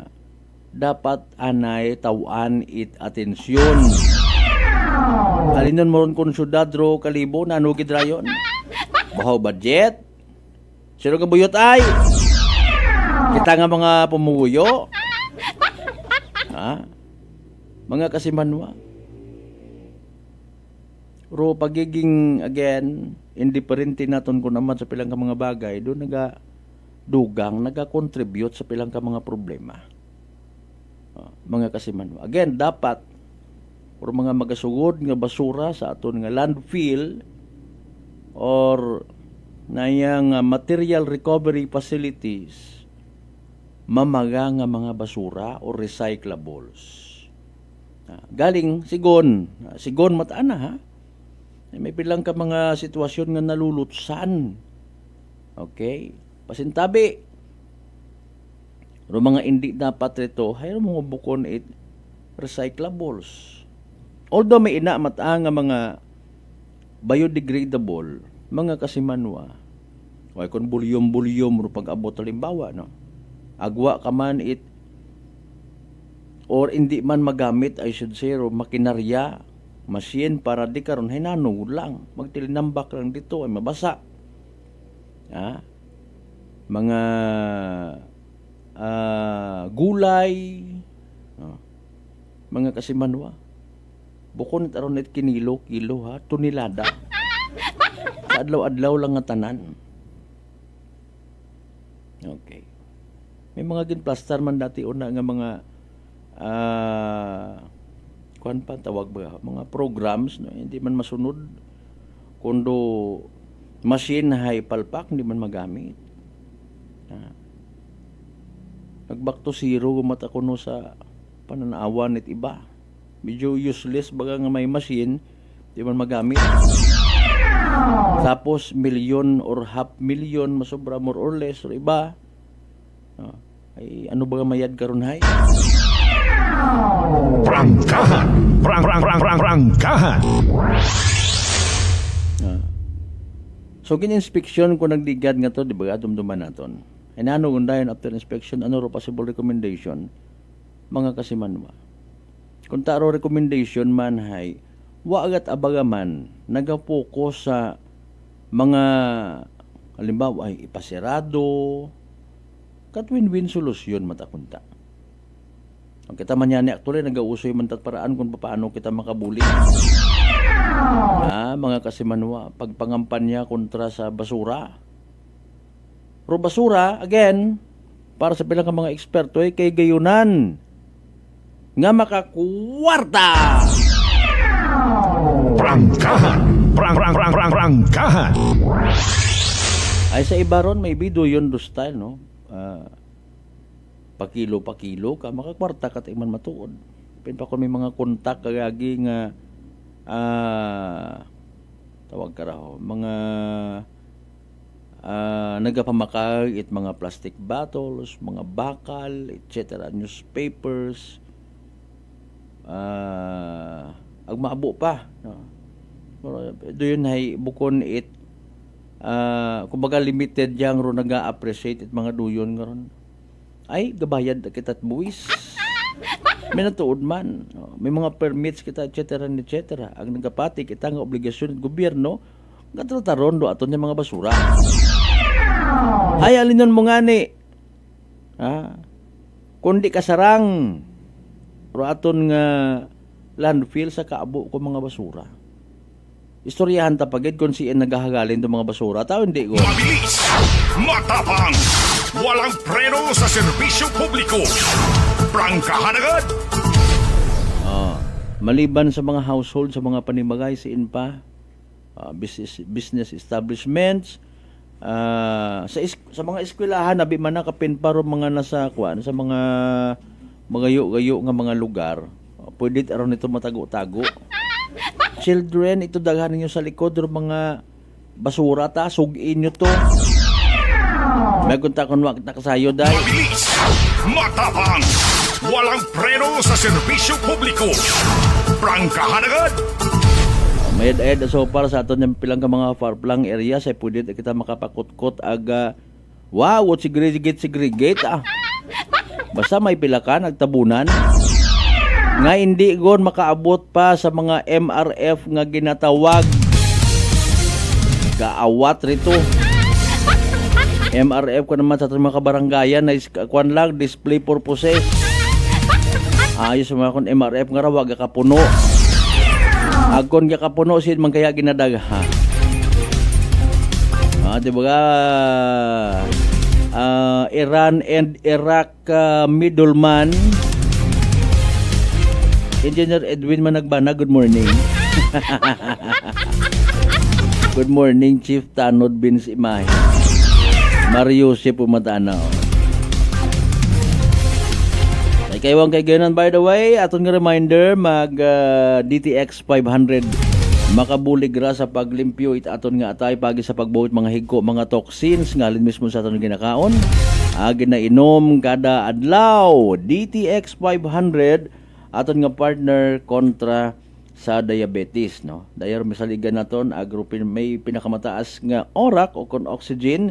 dapat anay tawan it atensyon. Alinon mo ron kung syudad ro Kalibo, nanugid rayon. Bahaw budget. Sino ka buyot ay? Kita nga mga pumuyo. Mga kasimanwa. Ro pagiging again indifferent naton ko naman sa pilang ka mga bagay, do naga-contribute sa pilang ka mga problema. Mga kasimanwa. Again, dapat or mga magasugod nga basura sa aton nga landfill or nayang material recovery facilities mamaga nga mga basura o recyclables. Galing sigon mataan ha. May pilang ka mga sitwasyon nga nalulutsan. Okay? Pasintabi. Pero mga hindi dapat rito, hayro mga bukon it recyclables. Although may ina mataan nga mga biodegradable, mga kasimanwa. Way kon bulyom-bulyom ro pag-abot halimbawa no. Agwa ka man it or hindi man magamit, I should say, o makinarya, machine para di karon hinano lang, magtilinambak lang dito ay mabasa. Mga gulay, mga kasimanwa. Bukon at aron it kilo ha, tunilada. Sa adlaw-adlaw lang nga tanan. Okay. May mga ginplastar man dati una nga mga kuan pa tawag ba mga programs no, hindi man masunod kundo machine hay palpak hindi man magamit. Nag-back to zero mata kuno sa pananawan nit iba. Medyo useless baga nga may machine hindi man magamit. Tapos million or half million masobra more or less or iba. Ay ano ba mayad karon hay? Prangkahan. Prangkahan. So gin-inspection ko nagdigad nga to, di ba dumduman naton. And ano undayon after inspection, ano ro possible recommendation mga kasimanwa. Kung taro recommendation man hay, wa agat abagaman nagapokus sa mga halimbawa ay ipasirado, kat win-win solusyon matakunta. Ang kita man yan actually nag-ausoy man tat paraan kung paano kita makabuli. Mga kasimanwa, pagpangampanya kontra sa basura. Pero basura, again, para sa pilang mga eksperto ay kay gayunan nga makakwarta. Prangkahan. Prangkahan. Ay sa iba ron, may video yun do style, no? Pakilo ka, makakwarta ka tayo man matuod. Pin pa kung may mga kontak kagagi nga tawag ka raho, mga nagapamakag it mga plastic bottles, mga bakal, etc. Newspapers, agmaabo pa. No? Doon ay bukon it kumbaga limited yang ro naga-appreciate it mga duyon nga ron. Ay gabayad kita at buwis. May natuod man. May mga permits kita etc. Ang nagapati kita nga obligasyon ng gobyerno nga trataron do aton yung mga basura. Ay alinon mo nga ni. Kundi kasarang ro aton nga landfill sa kaabo ko mga basura. Istoryahan tapagid kung siya nagahagalin do mga basura. Tao hindi ko. Mabilis! Matapang! Walang preno sa serbisyo publiko! Prangkahan agad! Maliban sa mga household, sa mga panimagay, siin pa, business establishments, sa mga eskwelahan, nabi man na kapinparo mga nasa kwan, sa mga magayo-gayo nga mga lugar, pwede aron ito matago-tago. Children, ito daghan ninyo sa likod o mga basura ta, sugin nyo to. May kunta kung wakit na kasayo dahil. Mabilis! Matapang! Walang preno sa serbisyo publiko! Prangkahan agad! May ed so para sa aton yung pilang ka mga far-flung areas ay pwede kita makapakutkot aga wow, what segregate basta may pilakan nagtabunan nga hindi gon makaabot pa sa mga MRF nga ginatawag kaawat rito MRF ko naman sa aton mga kabaranggayan na kwan lang display purposes ayos mga kon MRF nga rawag kapuno Agkon ka kapuno sin man kaya ginadagha. Diba Iran and Iraq middleman Engineer Edwin Managbana, good morning. Good morning Chief Tanod Bins Imahe. Mario si Pumatanaw. Kaywang kay ganon, by the way, aton nga reminder mag DTX 500 makabulig ra sa paglimpyo it aton nga atay pagi sa pagbuhit mga higko mga toxins ngalin mismo sa aton ginakaon ginainom kada adlaw DTX 500 aton nga partner kontra sa diabetes no dayon misaligan naton agrupin may pinakamataas nga orak o kon oxygen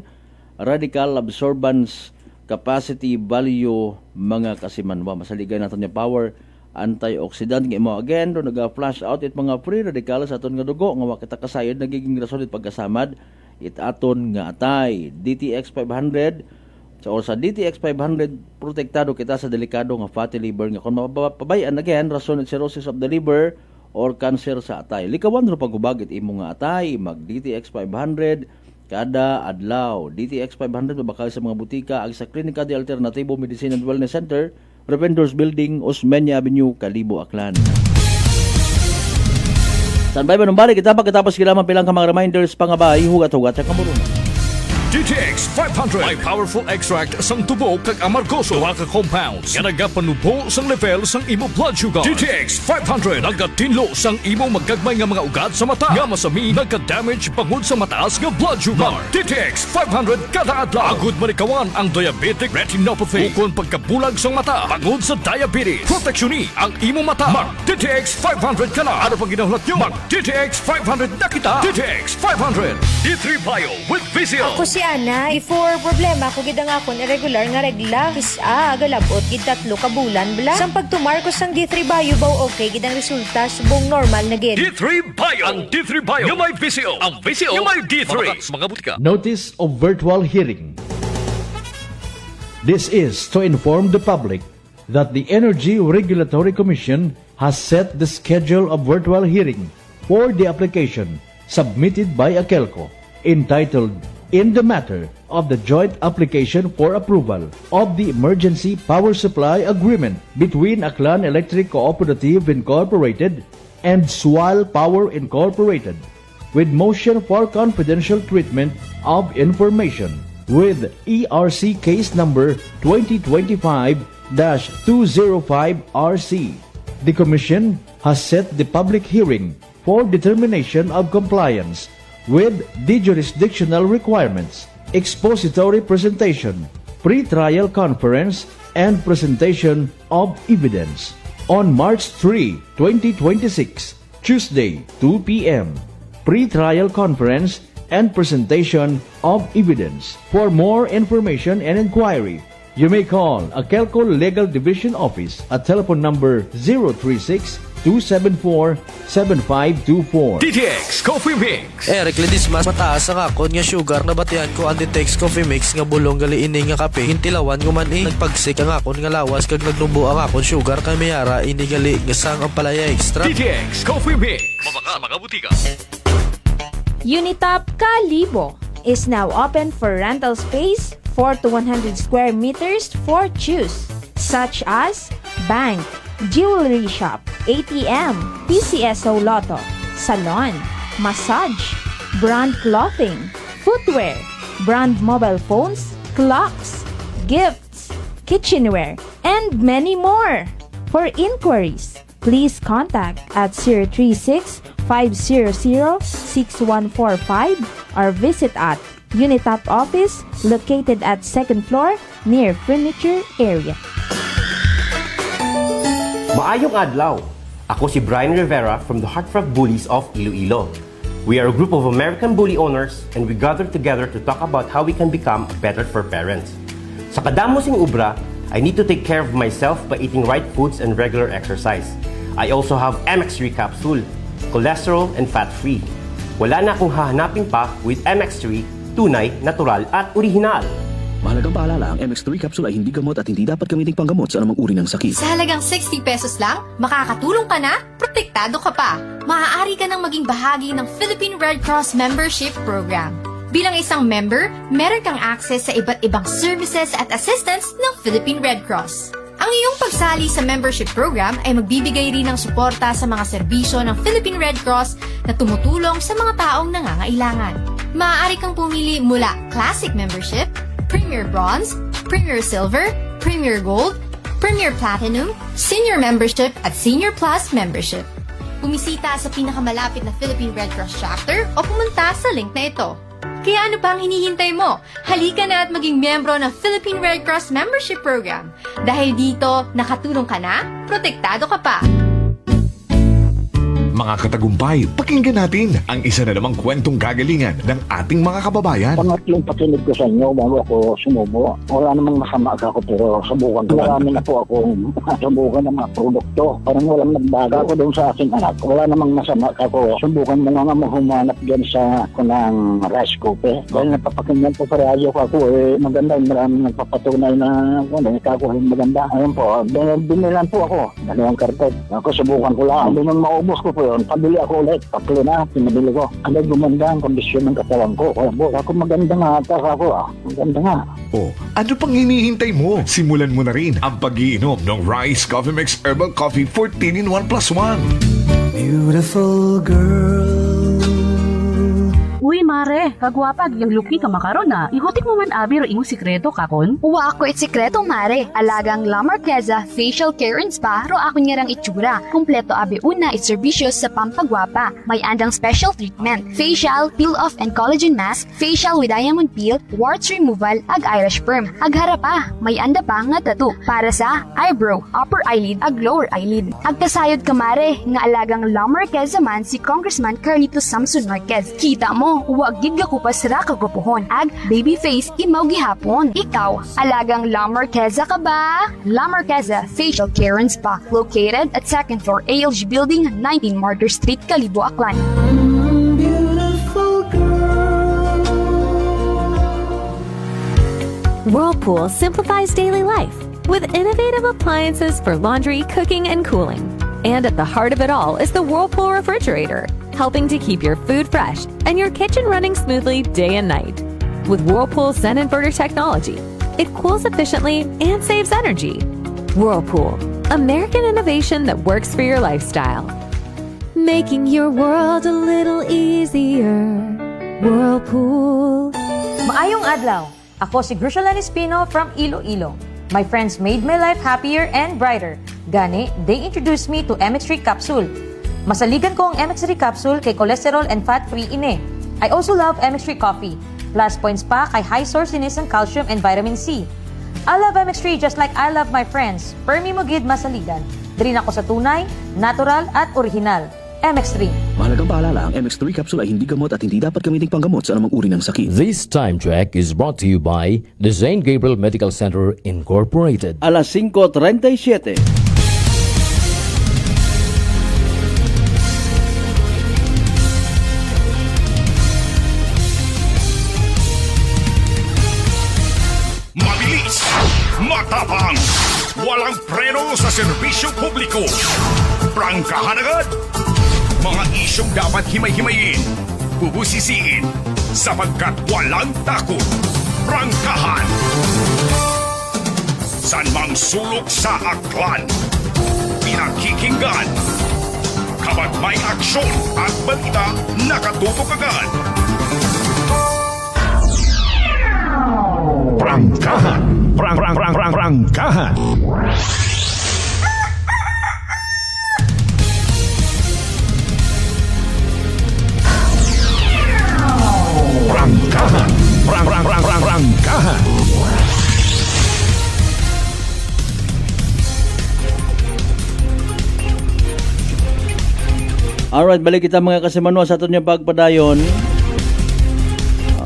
radical absorbance capacity value mga kasimanwa masaligan naton yung power antioxidant nga imo again do naga-flash out it mga free radicals aton nga dugo nga wa kita kasayod nagiging rason it pagkasamad it aton nga atay DTX 500 so sa DTX 500 protektado kita sa delikado nga fatty liver nga kung mapabayan again rason it cirrhosis of the liver or cancer sa atay likawan ro paghubag it imo nga atay mag DTX 500 kada adlaw. DTX 500 mabakal sa mga butika ag sa Klinika de Alternativo Medicine and Wellness Center, Revendors Building, Osmeña Avenue, Kalibo, Aklan. Sanbay manumbalik kita pagkatapos kilaman pilang ka mga reminders pangabay hugat-hugat sa kamuruna. DTX 500 may powerful extract sang tubo kag amargoso duha ka compounds nga nagapanubo sang level sang imo blood sugar. DTX 500 nagatinlo sang imo magagmay nga mga ugat sa mata nga masami nagka-damage pangud sa mataas nga blood sugar. DTX 500 kada adlaw agud manikawan ang diabetic retinopathy ukon pagkabulag sang mata pangud sa diabetes. Proteksyon ang imo mata. Mag DTX 500 kana ano pang ginahulat nyo? Mag DTX 500 na kita. DTX 500 D3 Bio with Vizio. Ako si Ana, before problema ko gid ang akon irregular nga regla. Agalabot gid 3 ka bulan bla. Sang pagtumar ko sang D3 Bio baw okay gid ang resulta subong normal na gid. D3 Bio. Ang D3 Bio yung may Vizio. Ang Vizio yung may D3. Mga butika. Notice of virtual hearing. This is to inform the public that the Energy Regulatory Commission has set the schedule of virtual hearing for the application submitted by Akelco entitled in the matter of the joint application for approval of the Emergency Power Supply Agreement between Aklan Electric Cooperative Incorporated and Sual Power Incorporated with motion for confidential treatment of information with ERC case number 2025-205RC. The Commission has set the public hearing for determination of compliance with the jurisdictional requirements, expository presentation, pre-trial conference, and presentation of evidence on March 3, 2026, Tuesday, 2 p.m. Pre-trial conference and presentation of evidence. For more information and inquiry, you may call Akelco Legal Division Office at telephone number 036-274-7524. DTX Coffee Mix. Eric Ledis mas mataas ang akon nga sugar na batian ko ang DTX Coffee Mix nga bulong gali ini nga kape. Hintilawan ko man nagpagsik ang akon nga lawas kag nagnubo ang akon sugar kay mayara ini gali nga sang ang palaya extra. DTX Coffee Mix. Mabaka mga butika. Unitop Kalibo is now open for rental space 4 to 100 square meters for choose, such as bank, jewelry shop, ATM, PCSO Lotto, salon, massage, brand clothing, footwear, brand mobile phones, clocks, gifts, kitchenware, and many more. For inquiries, please contact at 036-500-6145 or visit at Unitop office located at 2nd floor near furniture area. Maayong adlaw! Ako si Brian Rivera from the Heartfelt Bullies of Iloilo. We are a group of American bully owners and we gather together to talk about how we can become better for parents. Sa kadamosing ubra, I need to take care of myself by eating right foods and regular exercise. I also have MX3 capsule, cholesterol and fat-free. Wala na akong hahanapin pa with MX3, tunay, natural at orihinal. Mahalagang paalala, ang MX3 capsule ay hindi gamot at hindi dapat gamiting panggamot sa anumang uri ng sakit. Sa halagang 60 pesos lang, makakatulong ka na, protektado ka pa. Maaari ka nang maging bahagi ng Philippine Red Cross Membership Program. Bilang isang member, meron kang access sa iba't ibang services at assistance ng Philippine Red Cross. Ang iyong pagsali sa membership program ay magbibigay rin ng suporta sa mga serbisyo ng Philippine Red Cross na tumutulong sa mga taong nangangailangan. Maaari kang pumili mula Classic Membership, Premier Bronze, Premier Silver, Premier Gold, Premier Platinum, Senior Membership at Senior Plus Membership. Bumisita sa pinakamalapit na Philippine Red Cross chapter o pumunta sa link na ito. Kaya ano pa ang hinihintay mo? Halika na at maging miyembro ng Philippine Red Cross Membership Program. Dahil dito, nakatulong ka na, protektado ka pa. Mga katagumpay, pakinggan natin ang isa na namang kwentong kagalingan ng ating mga kababayan. Pangatlong pakinig ko sa inyo bago ako sumubo. Wala namang masama ako pero subukan ko. Marami na po akong subukan ng mga produkto. Parang walang nagbago ako doon sa aking anak. Wala namang masama ako. Subukan mo nga humanap dyan sa kunang rice cooker. Dahil napapakinggan po sa radyo ko ako maganda. Maraming nagpapatunay na nagkakuhin maganda. Ayun po, binilan po ako. Dalawang kartod. Ako subukan ko lang. Hindi nang maubos ko po yun. Pabili ako ulit. Tatlo na, pinabili ko. Ano gumanda ang kondisyon ng katawan ko. Kaya po, ako maganda nga. Ako, maganda nga. O, ano pang hinihintay mo? Simulan mo na rin ang pag-iinom ng Rice Coffee Mix Herbal Coffee 14 in 1 plus 1. Beautiful girl. Uy, mare, kagwapag yung luki ka makaron na. Igutik mo man abi ro imong sikreto kakon. Uwa ako it sikreto, mare. Alagang La Marqueza Facial Care and Spa ro ako niyarang itsura. Kompleto abi una it serbisyo sa pampagwapa. May andang special treatment. Facial, peel-off and collagen mask, facial with diamond peel, warts removal, ag eyelash perm. Ag harapa, may anda pa nga tattoo para sa eyebrow, upper eyelid, ag lower eyelid. Ag kasayod ka, mare, nga alagang La Marqueza man si Congressman Carlito Samson Marquez. Kita mo, huwag gid ka kupas ra kagupuhon. Ag baby face imaw gihapon. Ikaw, alagang La Marqueza ka ba? La Marqueza Facial Care and Spa, located at 2nd floor ALG Building, 19 Martyr Street, Calibo, Aklan. Whirlpool simplifies daily life with innovative appliances for laundry, cooking, and cooling. And at the heart of it all is the Whirlpool refrigerator, helping to keep your food fresh and your kitchen running smoothly day and night. With Whirlpool's Zen inverter technology, it cools efficiently and saves energy. Whirlpool, American innovation that works for your lifestyle. Making your world a little easier. Whirlpool. Maayong adlaw! Ako si Grushalan Espino from Iloilo. My friends made my life happier and brighter. Gani, they introduced me to MX3 capsule. Masaligan ko ang MX3 capsule kay cholesterol and fat-free ine. I also love MX3 coffee. Plus points pa kay high sourceiness ng calcium and vitamin C. I love MX3 just like I love my friends. Permi mo gid masaligan. Diri ako sa tunay, natural at original. MX3. Mahalagang paalala, ang MX3 capsule ay hindi gamot at hindi dapat gamiting panggamot sa anumang uri ng sakit. This time check is brought to you by the St. Gabriel Medical Center Incorporated. Alas 5:37. Mabilis, matapang, walang preno sa serbisyo publiko. Prangkahan agad. Mga isyong dapat himay-himayin, bubusisiin, sapagkat walang takot. Prangkahan. San mang sulok sa aklan, pinakikinggan. Kapag may aksyon at balita, nakatutok agad. Prangkahan. Prangkahan. Alright, balik kita mga kasimanwa sa aton yung pagpadayon.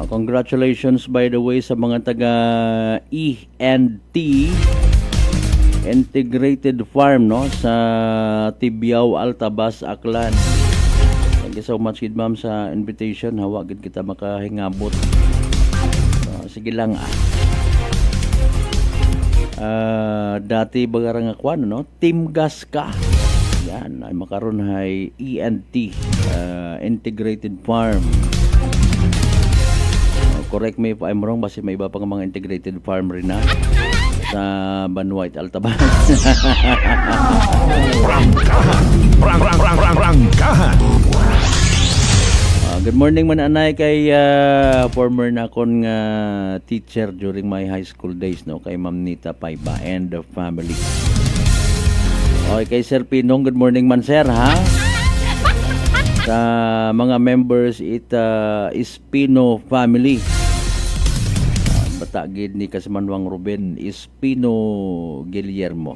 Congratulations by the way sa mga taga E&T Integrated Farm no sa Tibiao, Altabas, Aklan. Thank you so much kid ma'am sa invitation. Hawa gid kita makahingabot. Sige lang dati bagarang akwan no Team Gas ka. Yan ay makaron hay E&T Integrated Farm. Correct me if I'm wrong, basi may iba pang mga integrated farm rin na sa Banwait, Altabas. Rangkahan. Good morning man anay kay former na akong teacher during my high school days no kay Ma'am Nita Paiba and the family. Okay, kay Sir Pinong, good morning man sir ha. Sa mga members Espino family. Batagid ni Kasimanwang Ruben Espino Guillermo.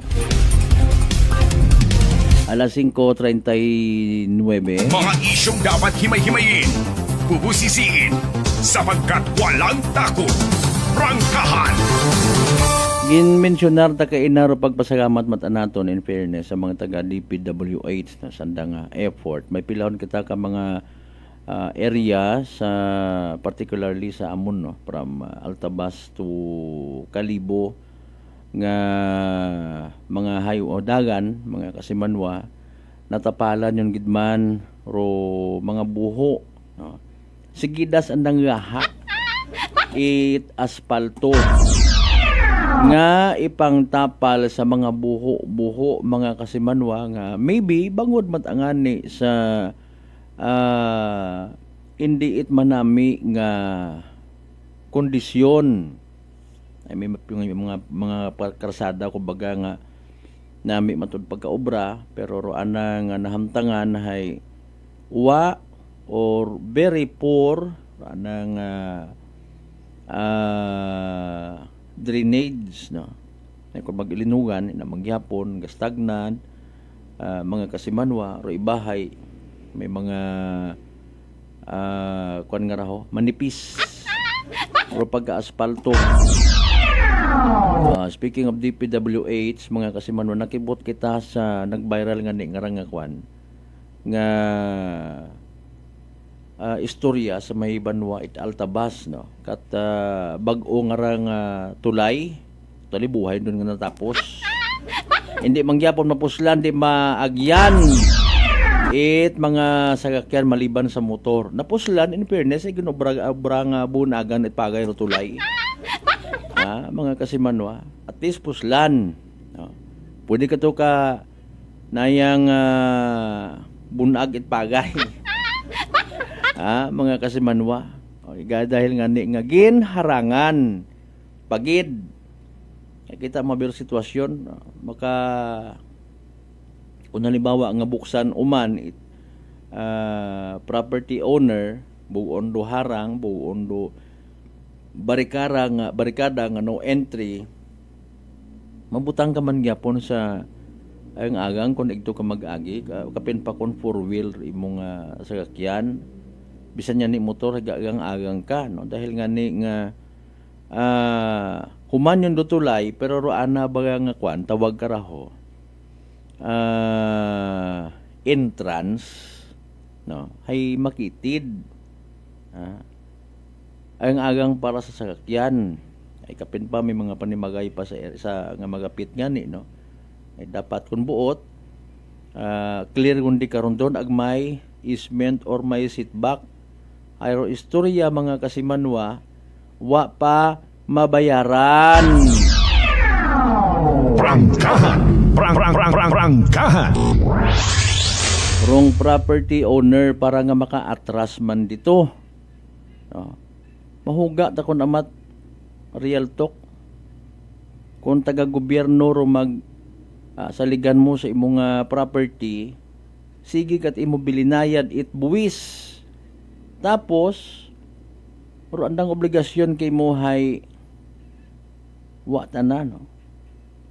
Alas 5:39. Mga isyong dapat himay-himayin, bubusisiin, sapagkat walang takot. Prangkahan! Ginmensionar ta kay inaro pagpasalamat mata naton in fairness sa mga taga DPWH na sandang effort. May pilahon kita ka mga area sa particularly sa Amon no from Altabas to Kalibo nga mga hayo o dagan mga kasimanwa natapalan yung gidman ro mga buho no. Sigidas andang gaha it aspalto nga ipangtapal sa mga buho mga kasimanwa nga maybe bangod matangan ni sa hindi it manami nga kondisyon ay may mga karsada kumbaga nga nami matud pagkaobra pero roan na nga nahamtangan hay wa or very poor roan nga drainage no ay kung mag-ilinugan ina magyapon gastagnan mga kasimanwa ro ibahay may mga kuan nga raho manipis o pagka-aspalto. Speaking of DPWH mga kasimanwa nakibot kita sa nag-viral nga ni nga kuan nga istorya sa may Banwa it Altabas no kat bag-o nga rang tulay buhay doon nga natapos hindi mangyapon mapuslan di maagyan it mga sagakyan maliban sa motor napuslan in fairness ay ginobra nga bunagan at pagay ro tulay mga kasimanwa at least puslan no? Pwede ka to ka nayang bunag at pagay mga kasimanwa dahil nga ni nga ginharangan pagid kita mabiro sitwasyon maka kung halimbawa nga buksan uman property owner buon do harang buon do barikada nga no entry mabutang ka man gyapon sa ang agang kung igto ka mag-agi kapin pa kon four wheel imong sasakyan bisan niya ni motor agang ka no dahil nga ni nga human yung dutulay pero roana baga nga kwan tawag karaho entrance no hay makitid ang agang para sa sasakyan ay kapin pa may mga panimagay pa sa nga magapit nga ni no ay dapat kun buot clear kundi karon don agmay easement or may seatback ayro istorya mga kasimanwa wa pa mabayaran. Prangkahan. Wrong property owner para nga maka-atras man dito. Mahuga ta kon amat real talk. Kung taga-gobyerno ro saligan mo sa imong property, sige kat imo bilinayad it buwis. Tapos ro andang obligasyon kay mo hay wa tanan no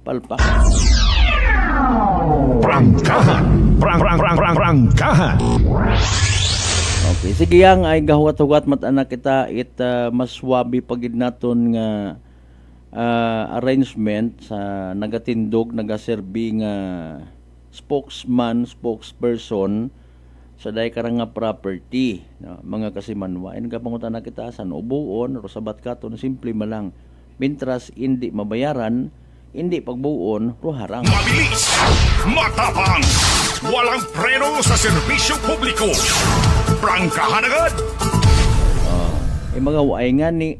palpak. Prangkahan. Okay, sige yang ay gahugat-hugat matana kita maswabi pagid naton nga arrangement sa nagatindog nagaserbi nga spokesperson sa day karang nga property, no? Mga kasimanwa ay nagapangutan na kita sa ubuon o sabat katon simple malang mintras hindi mabayaran hindi pagbuon ro harang. Mabilis, matapang, walang preno sa serbisyo publiko. Prangkahan agad. Mga waay nga ni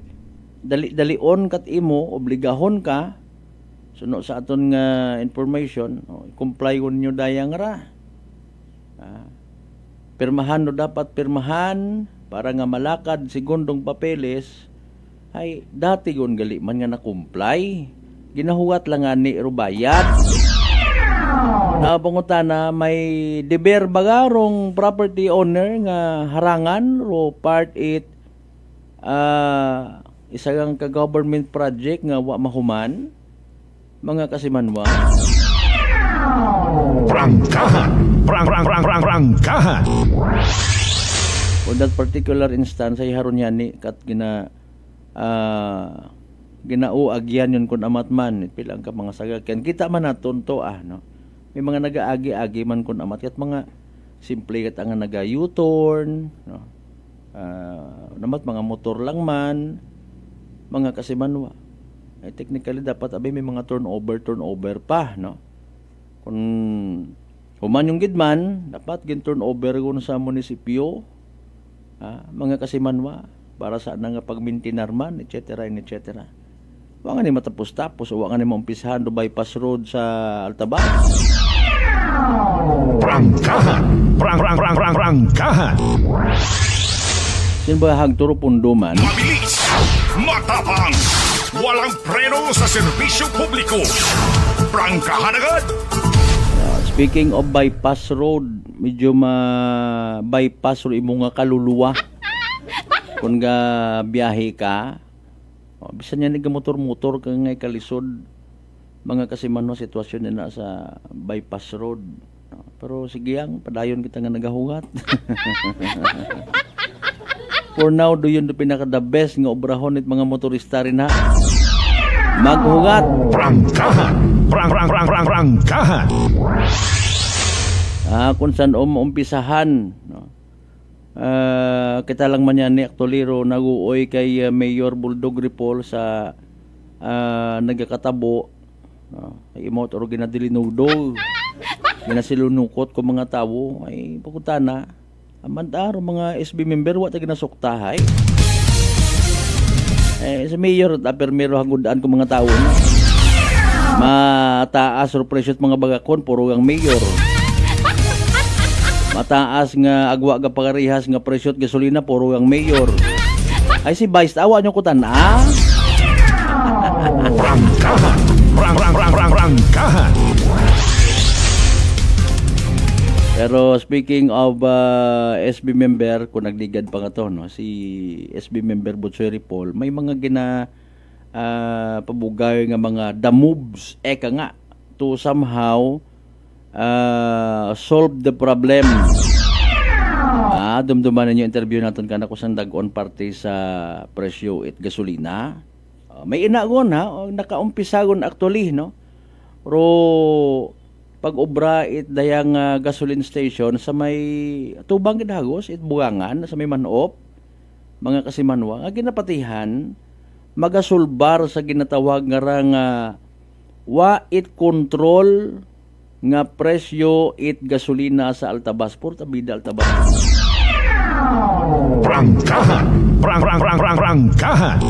dali-dalion kat imo obligahon ka suno sa aton nga information, comply kun nyo dayang ra. Pirmahan no dapat pirmahan para nga malakad segundong papeles ay dati gon gali man nga na-comply. Ginahuwat lang nga ni rubayat. Napangutana may deber bagarong property owner nga harangan ro part it isang ka-government project nga wa mahuman mga kasimanwa. Prangkahan. Prangkahan. For that particular instance ay haron yan ni kat ginauagyan yun kun amat man pilang ka mga sagakyan kita man naton to no. May mga nagaagi-agi man kun amat kat mga simple kat ang naga U-turn no. Namat mga motor lang man mga kasimanwa ay technically dapat abay may mga turnover pa no. Kung human yung gidman dapat gin turnover kun sa munisipyo mga kasimanwa para sa nga pagmintinar man etc. Wa nga ni matapos-tapos o wa nga ni maumpisahan do bypass road sa Altabas. Prangkahan. Prangkahan. Sin ba hagturo pundo man? Mabilis, matapang, walang preno sa serbisyo publiko. Prangkahan agad. Speaking of bypass road, medyo bypass road imo nga kaluluwa. Kung ga biyahe ka, bisan yan nagamotor-motor ka ngay kalisod, mga kasimanwa sitwasyon na sa bypass road. Pero sige yang, padayon kita nga nagahugat. For now, do yun do pinaka-the best nga obrahon it mga motorista rin ha. Maghugat. Prangkahan. Prangkahan. Kung saan umpisahan, no? Kita lang man yan ni Actuliro naguoy kay Mayor Buldog Ripol sa nagakatabo imot or ginadilinudog ginasilunukot ko mga tao ay pagkutana amantaro mga SB member wa ta ginasuktahay sa Mayor at permero hagudaan ko mga tao na mataas or presyo mga bagakon puro ang Mayor. Mataas nga agwa ga pagarihas nga presyo at gasolina puro ang Mayor. Ay si Vice awa nyo kutan Prangkahan. Pero speaking of SB member kung nagligad pa nga to no si SB member Butsoy Paul may mga pabugay nga mga the moves eka nga to somehow solve the problem. Dumduman ninyo interview natin kana ko sang dag-on party sa presyo at gasolina. May inagon nakaumpisagon actually no. Pero pag-obra it dayang gasoline station sa may tubang gidagos it bugangan sa may Manop mga kasimanwa nga ginapatihan magasulbar sa ginatawag nga wa it control nga presyo it gasolina sa Altabas portabida Altabas. Prangkahan. Prangkahan.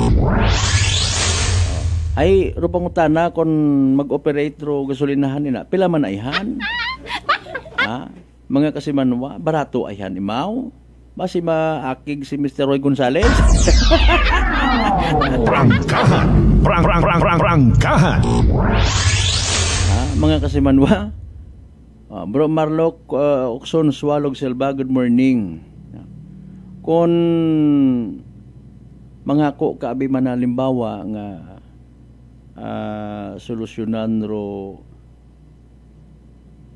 Ay rupang utana kon mag-operate ro gasolinahan nila pila man ayhan. Mga kasimanwa barato ayhan imaw basi maakig si Mr. Roy Gonzales. Prangkahan. Prangkahan. Mga kasimanwa Bro Marlok Okson Swalog Selva, good morning. Kung mga ko kaabi man halimbawa nga solusyonan ro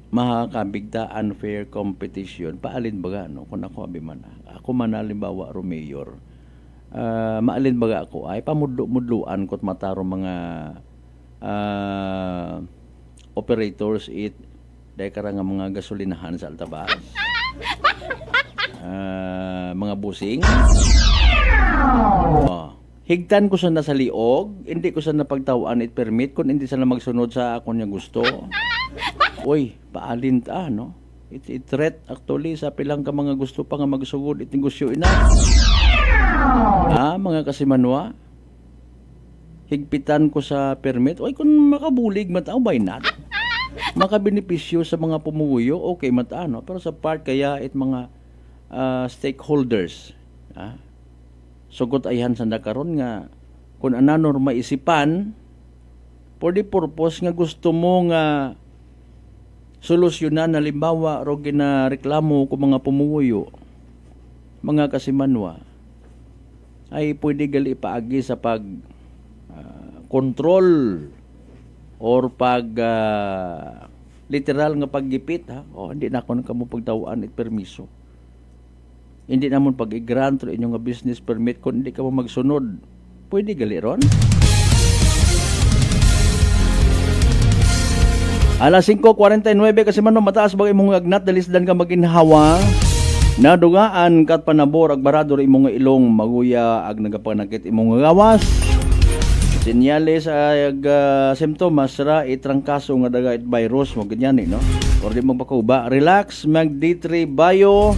mahakabigta unfair competition. Paalin baga, no? Kung ako abiman, ako man halimbawa mayor, maalin baga ako, ay pamudluan ko't mataro mga operators dahil karang mga gasolinahan sa Altabas. Mga busing. Higtan ko sa nasa liog, hindi ko sa napagtawaan permit kung hindi sana magsunod sa ako niya gusto. Uy, paalin ta, no? It's threat actually sa pilang ka mga gusto pa nga magsugod negosyo ina. Mga kasimanwa. Higpitan ko sa permit. Uy, kung makabulig matao, why not? Makabenepisyo sa mga pumuyo, okay mata, no? Pero sa part kaya mga stakeholders, sugot ayhan sa nakaron nga kung anano maisipan for the purpose nga gusto mo nga solusyonan na limbawa ro ginareklamo ko mga pumuyo, mga kasimanwa, ay pwede gali ipaagi sa pag control or pag literal nga paggipit, hindi na ako kamo pagtawaan permiso. Hindi namon pag-i-grant o inyong business permit kung hindi ka mo magsunod. Pwede gali ron? Alas 5:49 kasi man mataas bagay imong agnat dalisdan ka maginhawa. Nadugaan kat panabor ag barado imong ilong maguya ag nagapanakit imong gawas. Senyales ag simptomas ra itrangkaso nga daga it virus mo ganyan no. Or di mo pakuba, relax mag D3 Bio.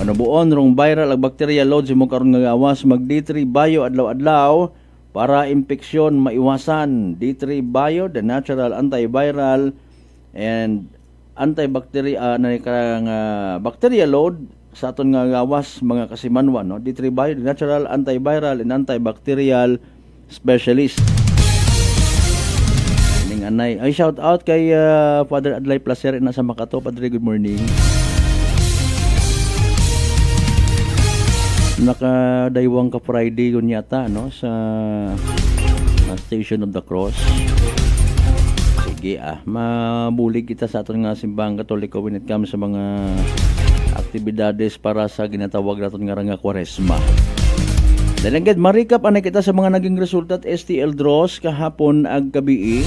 Ano buon rong viral ag bacteria load si mo karon nga gawas mag D3 Bio adlaw-adlaw para impeksyon maiwasan. D3 Bio, the natural antiviral and antibacteria bacteria load sa aton nga gawas mga kasimanwa, no? D3 Bio, the natural antiviral and antibacterial specialist. Ning anay ay shout out kay Father Adlay Placer na sa Makato. Padre, good morning. Nakadaywang ka Friday yun yata, no, sa Station of the Cross. Sige mabulig kita sa aton nga simbang Katoliko when it comes sa mga aktibidades para sa ginatawag naton nga Kwaresma. Dahil agad marikap anay kita sa mga naging resulta at STL draws kahapon ag gabi.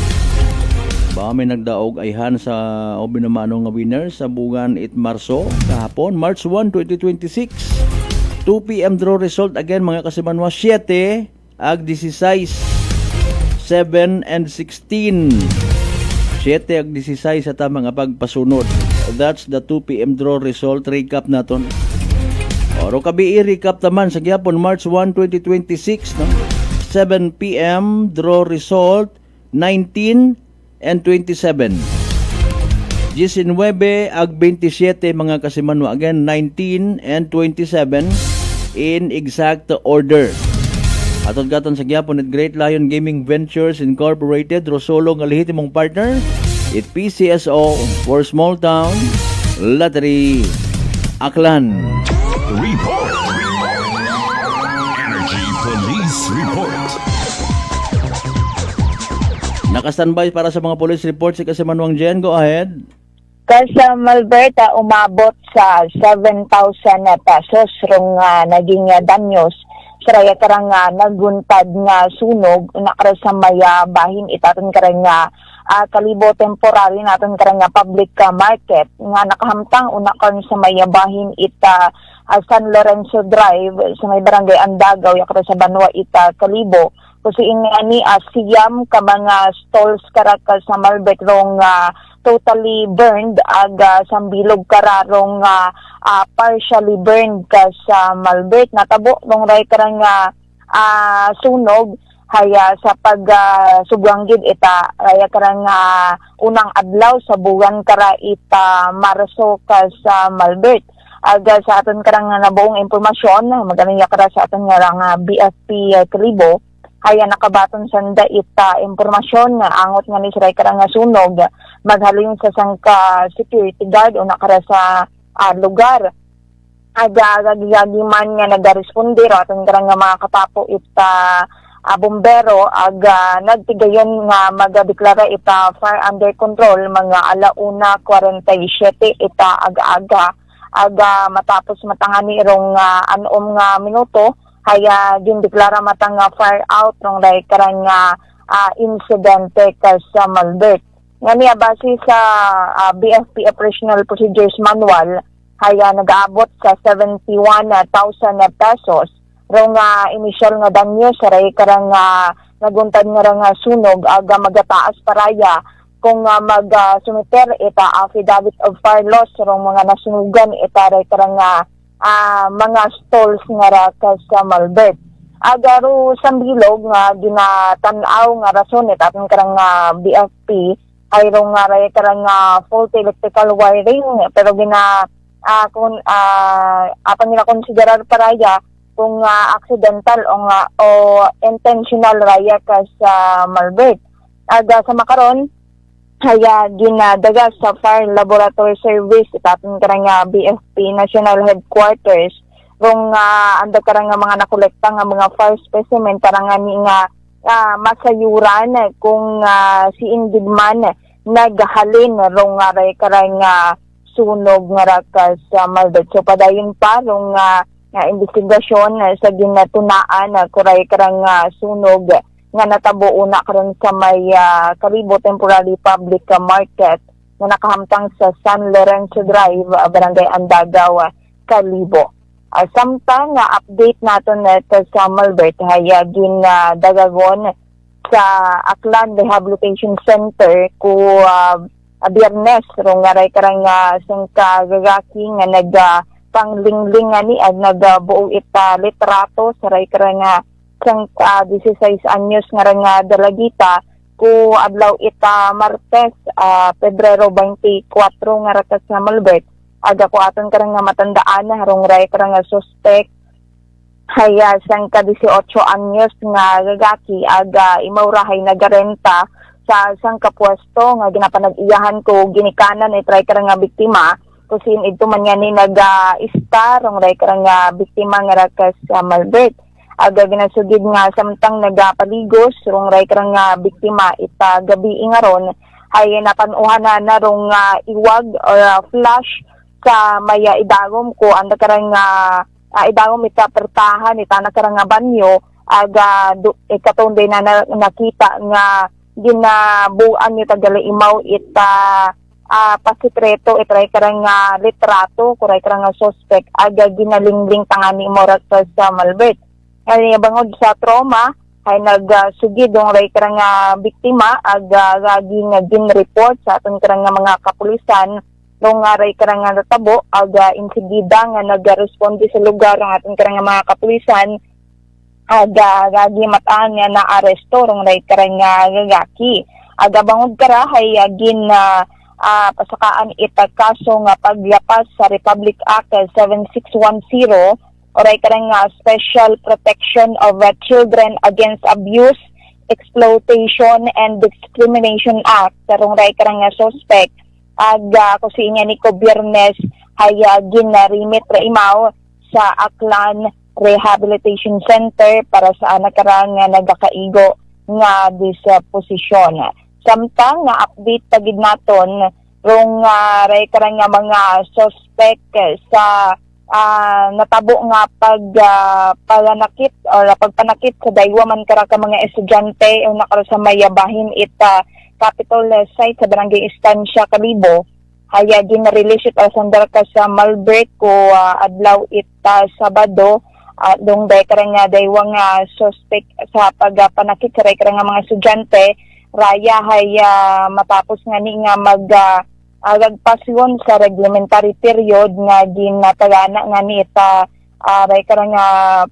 May nagdaog ayhan sa obinamano nga winner sa bugan 8 Marso kahapon, March 1, 2026. 2 p.m. draw result again mga kasimanwa, 7 ag 16, 7 and 16. 7 ag 16 sa tamang pagpasunod. That's the 2 p.m. draw result. Recap naton. Oro kabi recap naman sa gyapon March 1, 2026, no? 7 p.m. draw result 19 and 27. 19 ag 27 mga kasimanwa, again 19 and 27 in exact order. Atong gaton sa gyapon at Great Lion Gaming Ventures Incorporated, Rosolo nga lehitimong partner, it PCSO for Small Town Lottery Aklan. Report. Energy Police Report. Naka-standby para sa mga police report si Kasimanwang Jen. Go ahead. Sa Malberta, umabot sa 7,000 pesos rong naging danyos. Saraya karang naguntad nga sunog, nakara sa maya bahin itaton karang kalibo temporary naton karang public market nga nakahamtang unakan sa maya bahin ita San Lorenzo Drive sa may barangay Andagaw yakara sa Banwa ita kalibo. Kasi ingani siyam ka mga stalls karaka sa Malbert rong totally burned ag sambilog kararong partially burned ka sa Malbert. Natabo nung ray karang sunog haya sa pag subwanggid ita raya karang unang adlaw sa buwan kara ita Marso ka sa Malbert. Aga sa aton karang nabuong impormasyon maganing kara sa aton nga BFP Kalibo haya nakabaton sanda ita impormasyon nga angot nga ni siray karang sunog maghalin sa sangka security guard o nakara sa lugar. Aga gagi man nga nagaresponde aton karang mga kapapo ita bombero ag nagtigayon nga magdeklara ita fire under control mga 1:47 ita aga-aga matapos matangani irong anom nga minuto haya gindeklara matang fire out rong day karang insidente sa Malbert. Ngani base sa BFP Operational Procedures Manual haya nag-aabot sa 71,000 pesos rong initial nga danyo sa ray karang naguntad nga sunog aga magataas paraya kung mag-sumiter ita affidavit of fire loss rong mga nasunugan ita ray karang mga stalls nga ra sa Malbert. Agaro sambilog nga ginatan-aw nga rason ita atong karang BFP ay rong nga ray karang faulty electrical wiring pero kung apang nila konsiderar paraya kung accidental o intentional raya ka sa Malbert. Aga sa makaron haya ginadaga sa Fire Laboratory Service itatong karang BFP National Headquarters kung anda karang mga nakolekta nga mga fire specimen karang ni nga masayuran kung si indeed man naghalin rong ray karang sunog nga rakas sa Malbert. So padayon pa rong investigasyon sa ginatunaan kuray karang sunog nga natabo una karon sa may Kalibo Temporary Public Market na nakahamtang sa San Lorenzo Drive, Barangay Andagaw, Kalibo. Samtang update naton sa Malbert haya ginadagagon sa Aklan Rehabilitation Center ku Biyernes rong ngaray karang sangka gagaki nga panglingling ni ag nagbuo ita litrato sa ray karang sangka 16 anyos nga dalagita ku adlaw ita Martes Pebrero 24 nga ratas sa Malbert aga ko aton karang matandaan harong ray karang suspect haya sangka 18 anyos nga gagaki aga imawrahay nagarenta sa sangka pwesto nga ginapanag-iyahan ko ginikanan itray karang biktima kusin ito man yan ni nag-star rong ray karang biktima nga rakas sa Malbert. Aga ginasugid nga samtang nagapaligos rong ray karang biktima ita gabi ingaron ay napanuhan na rong iwag or flash sa maya idagom ko anda karang idagom ita pertahan ita na karang banyo aga katonday na nakita nga ginabuan niyo tagali imaw ita pasikreto itray karang litrato kuray karang suspect aga ginalingling tangani mo sa Malbert. Ay bangod sa trauma ay nagsugid dong ray karang biktima aga gin-report sa aton karang mga kapulisan dong ray karang natabo aga insigida nga nagresponde sa lugar ang aton karang mga kapulisan aga gimataan nga na aresto rong ray karang gagaki aga bangod kara hay pasakaan ita kaso nga paglapas sa Republic Act 7610 oray karang Special Protection of Children Against Abuse, Exploitation and Discrimination Act tarong ray karang suspect aga kusinya ni ko Biyernes haya ginarimit ra imaw sa Aklan Rehabilitation Center para sa anak karang nagakaigo nga disposisyon. Samtang nga update tagid naton rong ray karang mga suspect sa natabo nga pagpanakit or pagpanakit sa daywa man kara ka mga estudyante o nakara sa mayabahin ita Capitol site sa Barangay Estancia Kalibo haya gin-release ita sandal ka sa Malbert ko adlaw ita Sabado dong day karang daywa nga suspect sa pagpanakit sa ray karang mga estudyante raya haya matapos nga ni nga agpasyon sa reglementary period nga ginatagana nga ni ita ray karang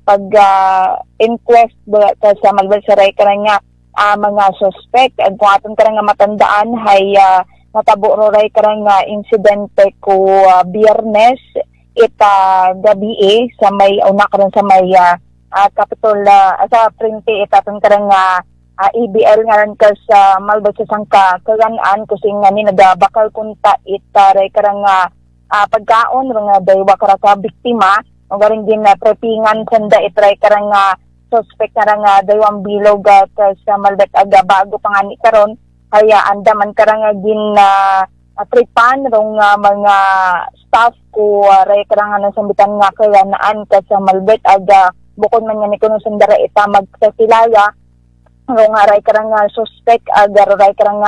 pag inquest sa Malbert sa ray karang mga suspect at kung aton karang matandaan hay natabo ro ray karang insidente ko Biyernes ita gabi sa may una karon sa may Capitol sa printe ita aton karang EBL nga rin ka sa Malbert sa sangka kaganaan kasi nga ni nagabakal kunta itaray karang pagkaon nga daywa kara ka biktima o garing din prepingan sanda itaray karang suspect na nga daywang bilog sa Malbec aga bago pa nga ni karon kaya andaman karang gin tripan rong mga staff ko ray karang nga sambitan nga kaya naan ka sa Malbec aga bukod man nga ni kuno sandara itamag sa Pilaya rong ray karang suspect aga ray karang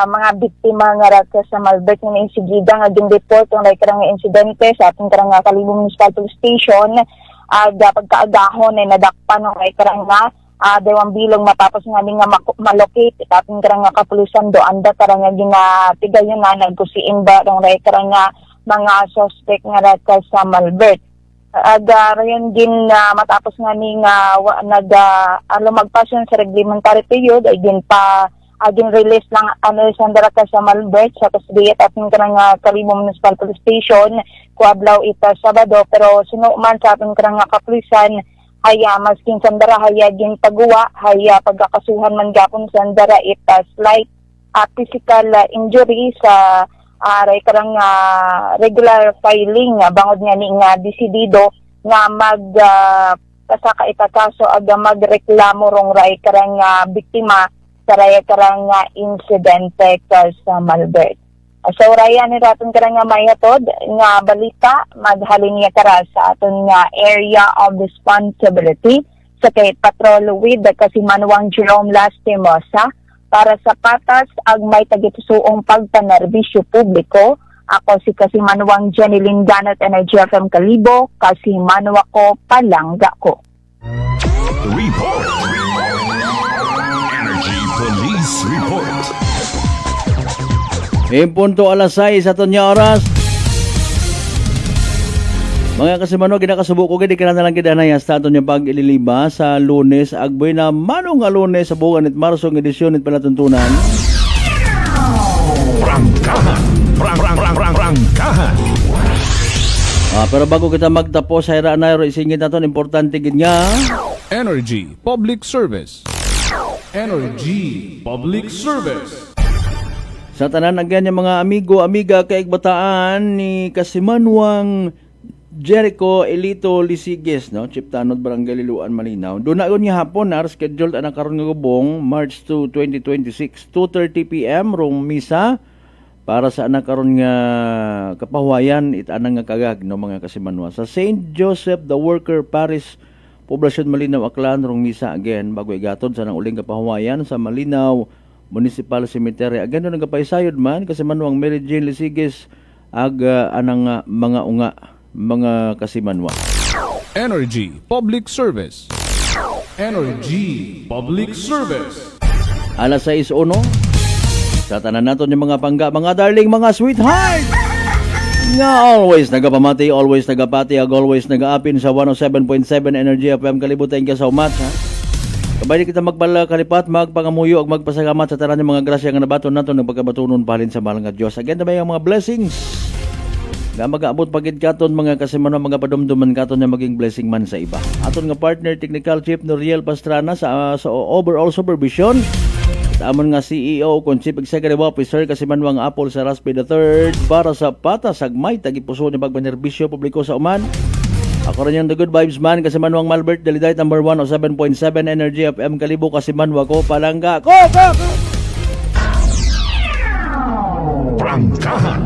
mga biktima nga ra sa Malbec nga insigida nga gin report ng ray karang insidente sa ating karang Kalibong Municipal Police Station aga pagkaagahon ay nadakpan ng ray karang daywang bilog matapos nga nga malocate ating karang kapulisan do anda karang ginatigayon na nagkusiin ba ng ray karang mga suspect nga ra sa Malbec. Aga rayon din matapos nga lumagpas yun sa reglementary period ay din pa aging release lang sandara ka sa Malbec sa kasdiyat ating karang Kalibong Municipal Police Station kuadlaw ita Sabado pero sinuman sa ating karang kapulisan haya maskin sandara haya din pagguwa haya pagkakasuhan man gapon sandara ita slight physical injury sa ray karang regular filing bangod nga ni nga desidido nga mag kasaka ita kaso aga magreklamo rong ray karang biktima sa ray karang insidente sa Malbec. So raya ni raton karang mayatod nga balita maghalin niya kara sa aton nga area of responsibility sa kay Patrol with Kasimanwang Jerome Lastimosa para sa patas ag may tagitusuong pagpanerbisyo publiko. Ako si Kasimanwang Jenilyn Ganot Energy from Kalibo, Kasimanwa ko palangga ko. Report. Energy Police Report. Punto alas 6 sa tonya oras. Mga Kasimanwa, ginakasubo ko gini kinanalang kidanaya sa aton yung pag-ililiba sa Lunes. Agboy na manong nga Lunes sa buwan at Marso ng edisyon at palatuntunan. Prangkahan. Pero bago kita magtapos, hayra na isingit natin, importante gid nga Energy Public Service. Energy Public Service. sa tanan agyan yung mga amigo, amiga, kaigbataan ni Kasimanwang Jericho Elito Lisiges, no? Chief Tanod Barangay Liluan, Malinaw. Doon na niya hapon na scheduled ang karon nga gubong March 2, 2026, 2:30 PM rong misa para sa anak karon nga kapahuayan itanang nga kagag no mga Kasimanwa sa St. Joseph the Worker Parish Poblasyon Malinaw Aklan rong misa again bago igatod sa nang uling kapahuayan sa Malinaw Municipal Cemetery. Again no nagapaisayod man Kasimanwang Mary Jane Lisiges ag anang mga unga mga Kasimanwa. Energy Public Service. Energy Public Service. Alas 6:01 sa tanan naton yung mga pangga, mga darling, mga sweetheart nga always nagapamati, always nagapati, ag always nagaapin sa 107.7 Energy FM. Kalibutan ka so much, ha? Kabay kita magpalakalipat, magpangamuyo, ag magpasalamat sa tanan yung mga grasya nga nabaton nato ng pagkabatunon palin sa mahal nga Diyos. Again, may mga blessings nga mag-aabot pagid katon mga Kasimanwa, mga padumduman katon na maging blessing man sa iba. Aton nga partner technical chief Noriel Pastrana sa overall supervision. Sa amon nga CEO kung Chief Executive Officer Kasimanwang Apple sa Raspi III para sa patas agmay tagipuso ni pagbanerbisyo publiko sa uman. Ako rin yung The Good Vibes Man Kasimanwang Malbert Daliday number 1 o 7.7 Energy FM Kalibo Kasimanwa ko palangga ko. Prangkahan.